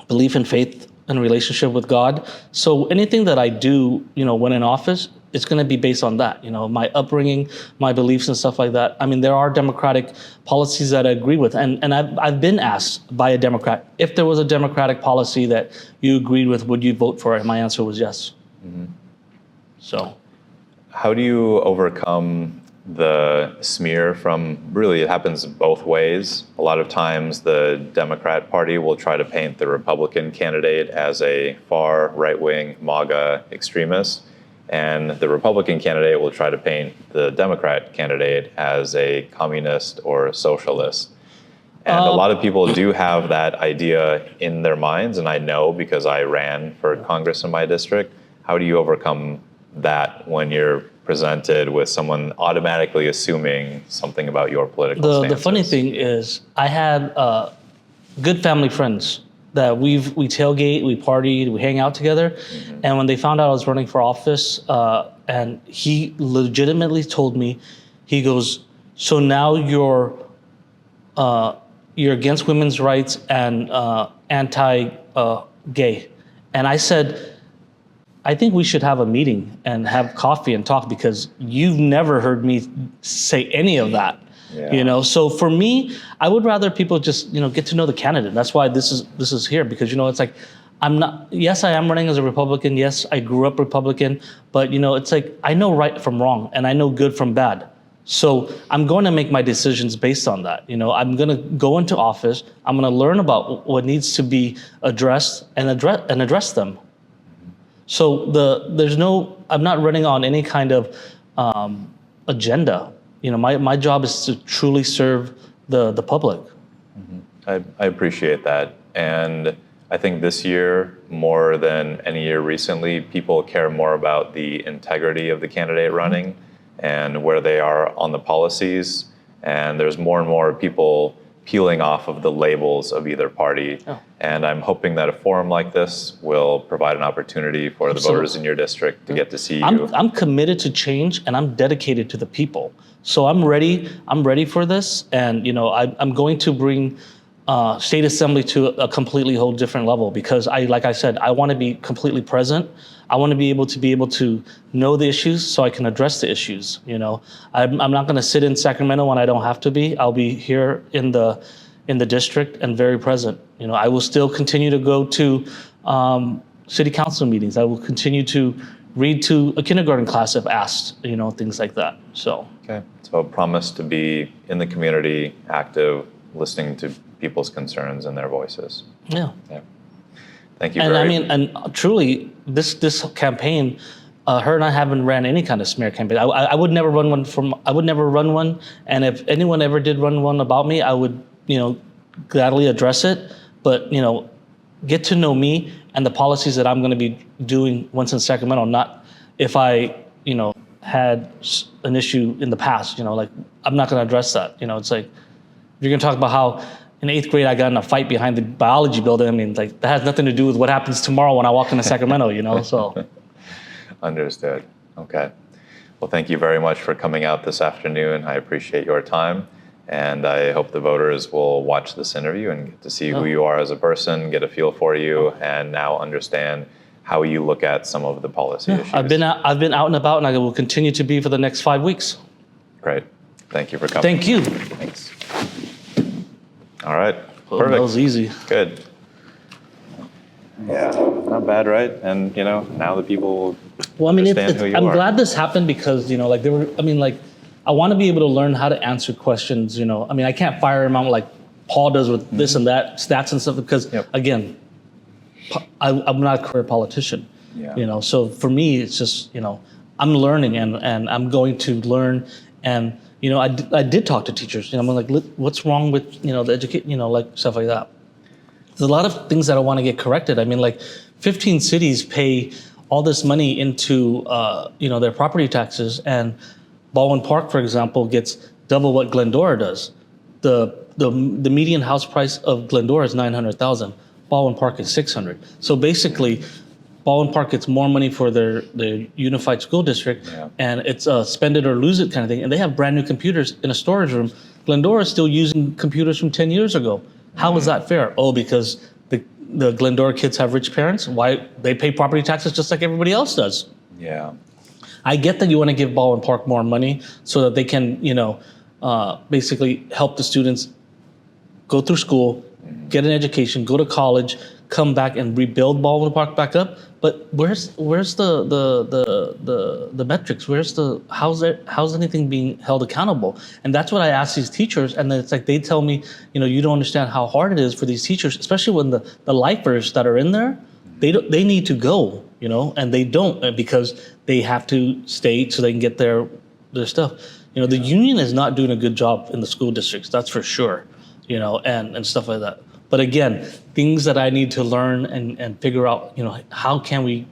belief in faith and relationship with God. So anything that I do, when in office, it's going to be based on that. My upbringing, my beliefs and stuff like that. I mean, there are democratic policies that I agree with. And I've been asked by a Democrat, if there was a democratic policy that you agreed with, would you vote for it? And my answer was yes. So. How do you overcome the smear from, really, it happens both ways. A lot of times the Democrat Party will try to paint the Republican candidate as a far right-wing MAGA extremist, and the Republican candidate will try to paint the Democrat candidate as a communist or a socialist. And a lot of people do have that idea in their minds, and I know because I ran for Congress in my district. How do you overcome that when you're presented with someone automatically assuming something about your political stances? The funny thing is, I had good family friends that we tailgate, we partied, we hang out together. Mm-hmm. And when they found out I was running for office, and he legitimately told me, he goes, "So now you're against women's rights and anti-gay." And I said, "I think we should have a meeting and have coffee and talk, because you've never heard me say any of that." Yeah. So for me, I would rather people just, get to know the candidate. That's why this is here, because, it's like, yes, I am running as a Republican. Yes, I grew up Republican, but, it's like, I know right from wrong and I know good from bad. So I'm going to make my decisions based on that. I'm going to go into office. I'm going to learn about what needs to be addressed and address them. So I'm not running on any kind of agenda. My job is to truly serve the public. Mm-hmm. I appreciate that. And I think this year, more than any year recently, people care more about the integrity of the candidate running and where they are on the policies. And there's more and more people peeling off of the labels of either party. Oh. And I'm hoping that a forum like this will provide an opportunity for the voters in your district to get to see you. I'm committed to change, and I'm dedicated to the people. So I'm ready for this. And, I'm going to bring state assembly to a completely whole different level, because like I said, I want to be completely present. I want to be able to know the issues so I can address the issues. I'm not going to sit in Sacramento when I don't have to be. I'll be here in the district and very present. I will still continue to go to city council meetings. I will continue to read to a kindergarten class if asked. Things like that. So. Okay. So a promise to be in the community, active, listening to people's concerns and their voices. Yeah. Thank you. And truly, this campaign, her and I haven't ran any kind of smear campaign. I would never run one and if anyone ever did run one about me, I would, gladly address it. But, get to know me and the policies that I'm going to be doing once in Sacramento, not if I, had an issue in the past, like, I'm not going to address that. It's like, you're going to talk about how in 8th grade I got in a fight behind the biology building. I mean, like, that has nothing to do with what happens tomorrow when I walk into Sacramento, so. Understood. Okay. Well, thank you very much for coming out this afternoon. I appreciate your time. And I hope the voters will watch this interview and get to see who you are as a person, get a feel for you, and now understand how you look at some of the policy issues. I've been out and about, and I will continue to be for the next 5 weeks. Great. Thank you for coming. Thank you. Thanks. All right. Well, perfect. That was easy. Good. Yeah, not bad, right? And now the people will understand who you are. I'm glad this happened because I want to be able to learn how to answer questions. I can't fire him out like Paul does with this and that stats and stuff, because again, I'm not a career politician. Yeah. So for me, it's just I'm learning and I'm going to learn. And I did talk to teachers. I'm like, what's wrong with the educate, like stuff like that. There's a lot of things that I want to get corrected. 15 cities pay all this money into their property taxes, and Baldwin Park, for example, gets double what Glendora does. The median house price of Glendora is $900,000. Baldwin Park is $600,000. So basically, Baldwin Park gets more money for their unified school district, and it's a spend it or lose it kind of thing. And they have brand new computers in a storage room. Glendora is still using computers from 10 years ago. How is that fair? Oh, because the Glendora kids have rich parents. Why? They pay property taxes just like everybody else does. Yeah. I get that you want to give Baldwin Park more money so that they can, basically help the students go through school, get an education, go to college, come back and rebuild Baldwin Park back up. But where's the metrics? How's anything being held accountable? And that's what I ask these teachers, and then it's like they tell me, you don't understand how hard it is for these teachers, especially when the lifers that are in there, they need to go, and they don't because they have to stay so they can get their stuff. The union is not doing a good job in the school districts, that's for sure, and stuff like that. But again, things that I need to learn and figure out, how can we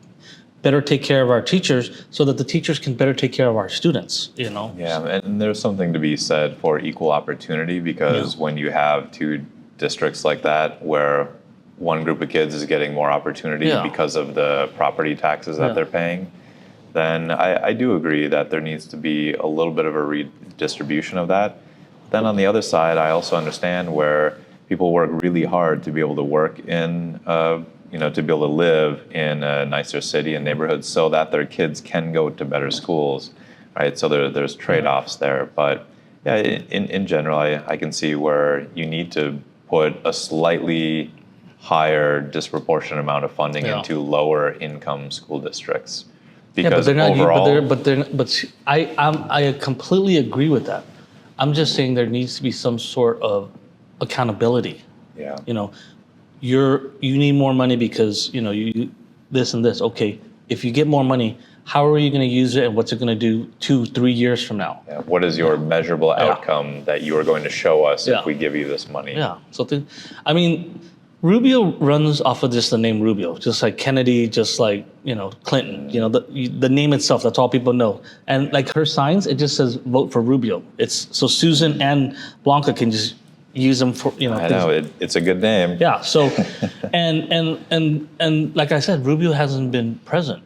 better take care of our teachers so that the teachers can better take care of our students, Yeah, and there's something to be said for equal opportunity, because when you have two districts like that where one group of kids is getting more opportunity because of the property taxes that they're paying, then I do agree that there needs to be a little bit of a redistribution of that. Then on the other side, I also understand where people work really hard to be able to work in, to be able to live in a nicer city and neighborhood so that their kids can go to better schools, right? So there's trade-offs there. But yeah, in general, I can see where you need to put a slightly higher disproportionate amount of funding into lower income school districts. Because I completely agree with that. I'm just saying there needs to be some sort of accountability. Yeah. You need more money because you this and this. Okay, if you get more money, how are you going to use it, and what's it going to do 2-3 years from now? Yeah. What is your measurable outcome that you are going to show us if we give you this money? Yeah. So Rubio runs off of just the name Rubio, just like Kennedy, just like Clinton. The name itself, that's all people know. And like her signs, it just says vote for Rubio. It's so Susan and Blanca can just use them for I know it's a good name. Yeah. So, and like I said, Rubio hasn't been present.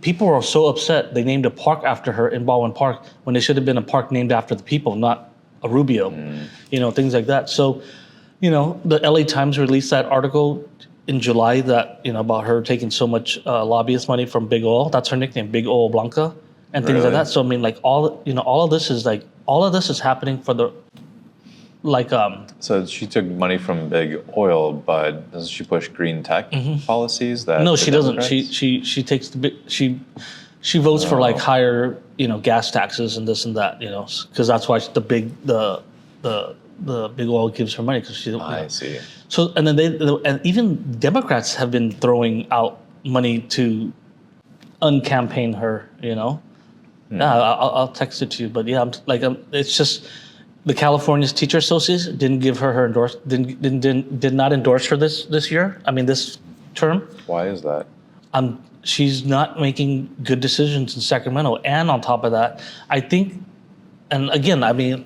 People are so upset they named a park after her in Baldwin Park when it should have been a park named after the people, not a Rubio. Things like that. So, the LA Times released that article in July that about her taking so much lobbyist money from Big Oil. That's her nickname, Big Oil Blanca, and things like that. So all of this is happening for the. So she took money from Big Oil, but doesn't she push green tech policies? No, she doesn't. She takes she votes for higher gas taxes and this and that because that's why the Big Oil gives her money because she. I see. So and then and even Democrats have been throwing out money to uncampaign her. Yeah, I'll text it to you, but it's just. The California's Teacher Association didn't give her did not endorse her this year. this term. Why is that? She's not making good decisions in Sacramento, and on top of that, I think, and again, a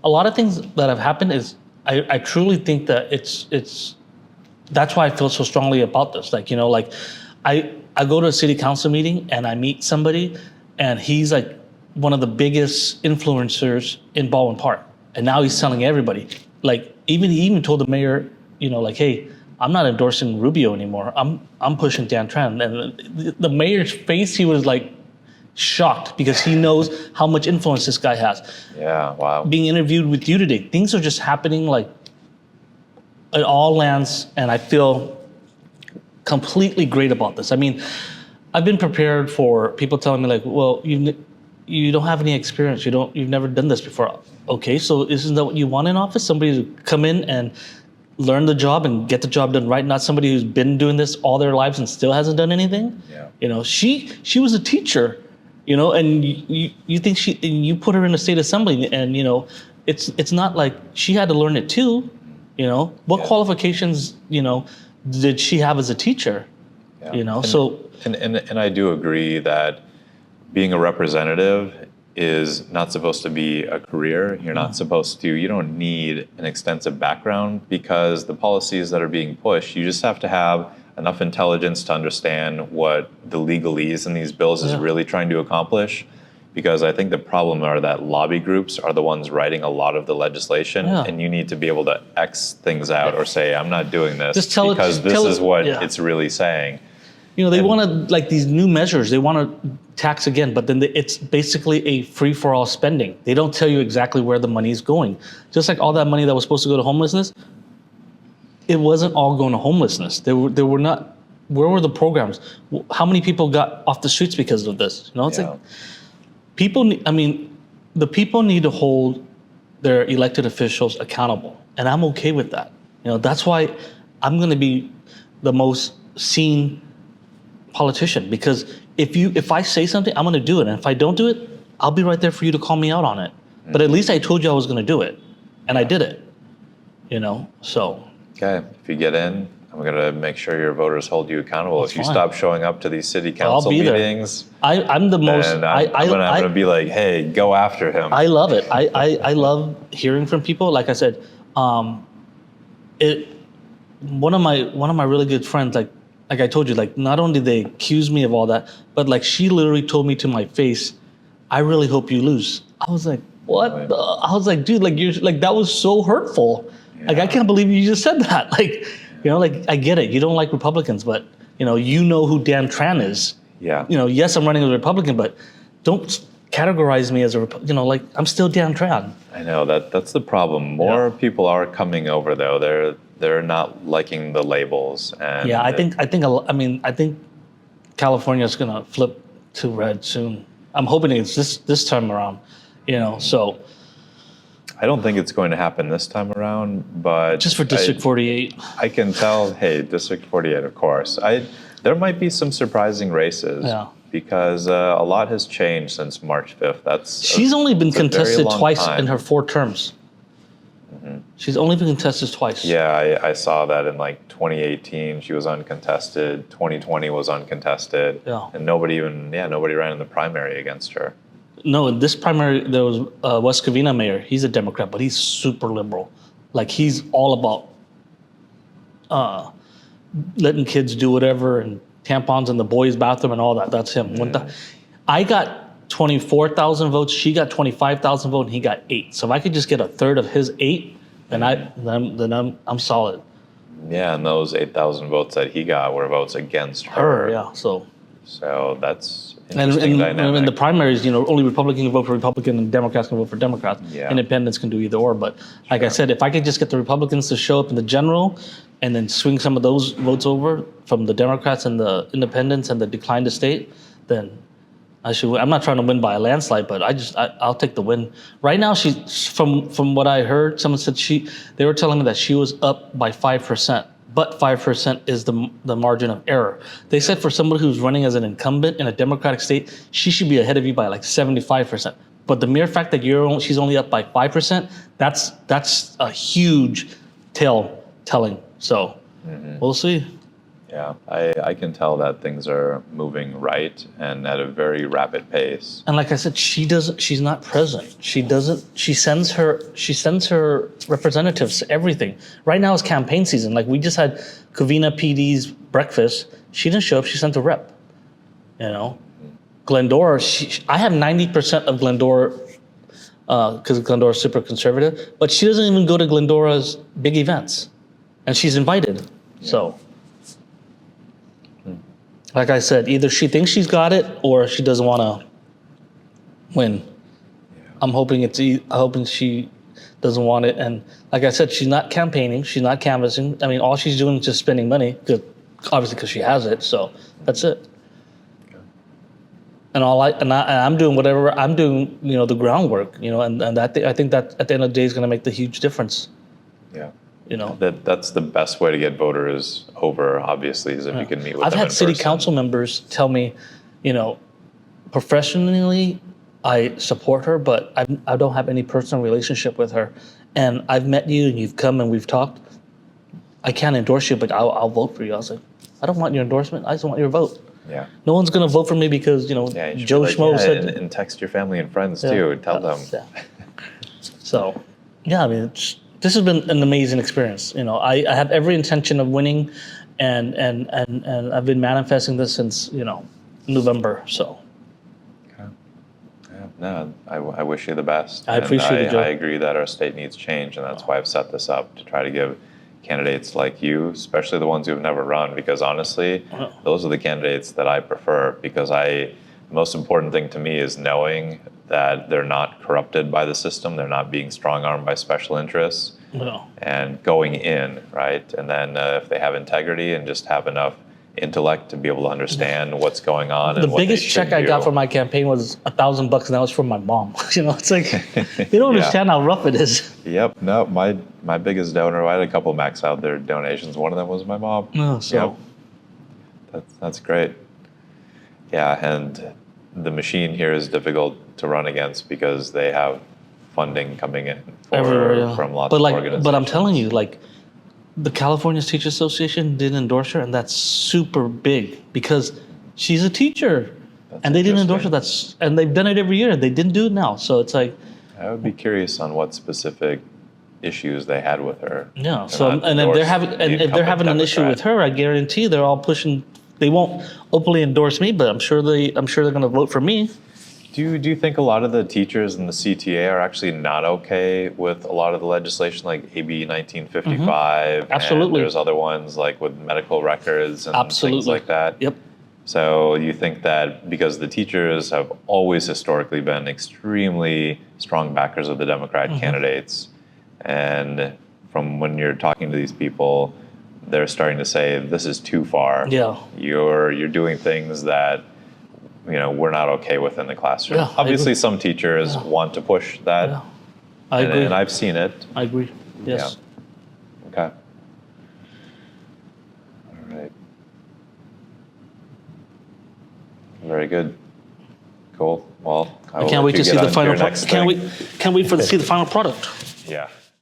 lot of things that have happened is I truly think that it's that's why I feel so strongly about this. I go to a city council meeting and I meet somebody, and he's like one of the biggest influencers in Baldwin Park. And now he's telling everybody, he even told the mayor, hey, I'm not endorsing Rubio anymore. I'm pushing Dan Tran. And the mayor's face, he was shocked because he knows how much influence this guy has. Yeah, wow. Being interviewed with you today, things are just happening in all lands, and I feel completely great about this. I've been prepared for people telling me well, you don't have any experience. You've never done this before. Okay, so isn't that what you want in office? Somebody to come in and learn the job and get the job done right, not somebody who's been doing this all their lives and still hasn't done anything. Yeah. She was a teacher, and you think you put her in a state assembly, and it's not like she had to learn it too. What qualifications did she have as a teacher? Yeah. And I do agree that being a representative is not supposed to be a career. You don't need an extensive background because the policies that are being pushed, you just have to have enough intelligence to understand what the legalese in these bills is really trying to accomplish. Because I think the problem are that lobby groups are the ones writing a lot of the legislation, and you need to be able to X things out or say, I'm not doing this this is what it's really saying. They want to, these new measures, they want to tax again, but then it's basically a free-for-all spending. They don't tell you exactly where the money is going. Just like all that money that was supposed to go to homelessness, it wasn't all going to homelessness. There were not. Where were the programs? How many people got off the streets because of this? You know, it's like people. I mean, the people need to hold their elected officials accountable, and I'm okay with that. You know, that's why I'm going to be the most seen politician, because if I say something, I'm going to do it, and if I don't do it, I'll be right there for you to call me out on it. But at least I told you I was going to do it, and I did it. You know, so. Okay, if you get in, I'm going to make sure your voters hold you accountable. That's if you fine. stop showing up to these city council meetings, I'm the most. then I'm going to be like, hey, go after him. I love it. I love hearing from people. Like I said, one of my really good friends, like I told you, like not only did they accuse me of all that, but like she literally told me to my face, I really hope you lose. I was like, what? I was like, dude, like you're like that was so hurtful. Yeah. Like I can't believe you just said that. Like, you know, like I get it. You don't like Republicans, but you know who Dan Tran is. Yeah. You know, yes, I'm running as a Republican, but don't categorize me as a, like I'm still Dan Tran. I know that's the problem. More people are coming over though. They're not liking the labels. And yeah, I think California is gonna flip to red soon. I'm hoping it's this time around. You know, so. I don't think it's going to happen this time around, but just for District 48. I can tell. Hey, District 48, of course. There might be some surprising races. Yeah. Because a lot has changed since March 5th. She's only been contested twice in her 4 terms. Mm-hmm. She's only been contested twice. Yeah, I saw that in like 2018. She was uncontested. 2020 was uncontested. Yeah. And nobody ran in the primary against her. No, in this primary, there was West Covina mayor. He's a Democrat, but he's super liberal. Like, he's all about letting kids do whatever and tampons in the boys' bathroom and all that. That's him. I got 24,000 votes. She got 25,000 votes, and he got 8. So if I could just get a third of his 8, then I'm solid. Yeah, and those 8,000 votes that he got were votes against her. Yeah. So that's interesting dynamic. In the primaries, only Republicans can vote for Republican and Democrats can vote for Democrats. Yeah. Independents can do either or. But like I said, if I could just get the Republicans to show up in the general and then swing some of those votes over from the Democrats and the Independents and the declined state, then I should win. I'm not trying to win by a landslide, but I'll take the win. Right now, from what I heard, someone said they were telling me that she was up by 5%. But 5% is the margin of error. They said for somebody who's running as an incumbent in a Democratic state, she should be ahead of you by like 75%. But the mere fact that she's only up by 5%, that's a huge telling. So we'll see. Yeah, I can tell that things are moving right and at a very rapid pace. And like I said, she's not present. She sends her representatives to everything. Right now is campaign season. Like we just had Covina PD's breakfast. She didn't show up, she sent a rep. Glendora, I have 90% of Glendora because Glendora is super conservative, but she doesn't even go to Glendora's big events. And she's invited. Yeah. So like I said, either she thinks she's got it or she doesn't want to win. Yeah. I'm hoping she doesn't want it. And like I said, she's not campaigning. She's not canvassing. I mean, all she's doing is just spending money, obviously because she has it. So that's it. Okay. And I'm doing whatever I'm doing. The groundwork. And that I think that at the end of the day is going to make the huge difference. Yeah. That's the best way to get voters over, obviously, is if you can meet with them. I've had city council members tell me, professionally, I support her, but I don't have any personal relationship with her. And I've met you and you've come and we've talked. I can't endorse you, but I'll vote for you. I was like, I don't want your endorsement. I just want your vote. Yeah. No one's going to vote for me because, Joe Schmo said. And text your family and friends too. Tell them. Yeah. So, yeah, I mean, this has been an amazing experience. I have every intention of winning, and I've been manifesting this since November. So. Okay. Yeah. No, I wish you the best. I appreciate it, Joe. I agree that our state needs change, and that's why I've set this up to try to give candidates like you, especially the ones who have never run, because honestly, those are the candidates that I prefer. Because the most important thing to me is knowing that they're not corrupted by the system, they're not being strong-armed by special interests, No. and going in, right? And then if they have integrity and just have enough intellect to be able to understand what's going on. The and what they biggest check should I got do. for my campaign was $1,000, and that was from my mom. It's like they don't understand how rough it is. Yep. No, my biggest donor, I had a couple max out their donations. One of them was my mom. No, so That's great. Yeah, and the machine here is difficult to run against because they have funding coming in from lots of organizations. But I'm telling you, like, the California Teacher Association didn't endorse her, and that's super big because she's a teacher, and they didn't endorse her. And they've done it every year, and they didn't do it now. So it's like, I would be curious on what specific issues they had with her. yeah. So and if they're having an issue with her, I guarantee they're all pushing. They won't openly endorse me, but I'm sure they're going to vote for me. Do you think a lot of the teachers in the CTA are actually not okay with a lot of the legislation, like AB 1955? Absolutely. And there's other ones like with medical records and things like that. Yep. So you think that because the teachers have always historically been extremely strong backers of the Democrat candidates, and from when you're talking to these people, they're starting to say this is too far. Yeah. You're doing things that we're not okay with in the classroom. Yeah, Obviously, some teachers want to push that. Yeah. I agree. And I've seen it. I agree. Yes. Yeah. Okay. All right. Very good. Cool. Well, I can't wait to see the final product. Can't wait to see the final product. Yeah.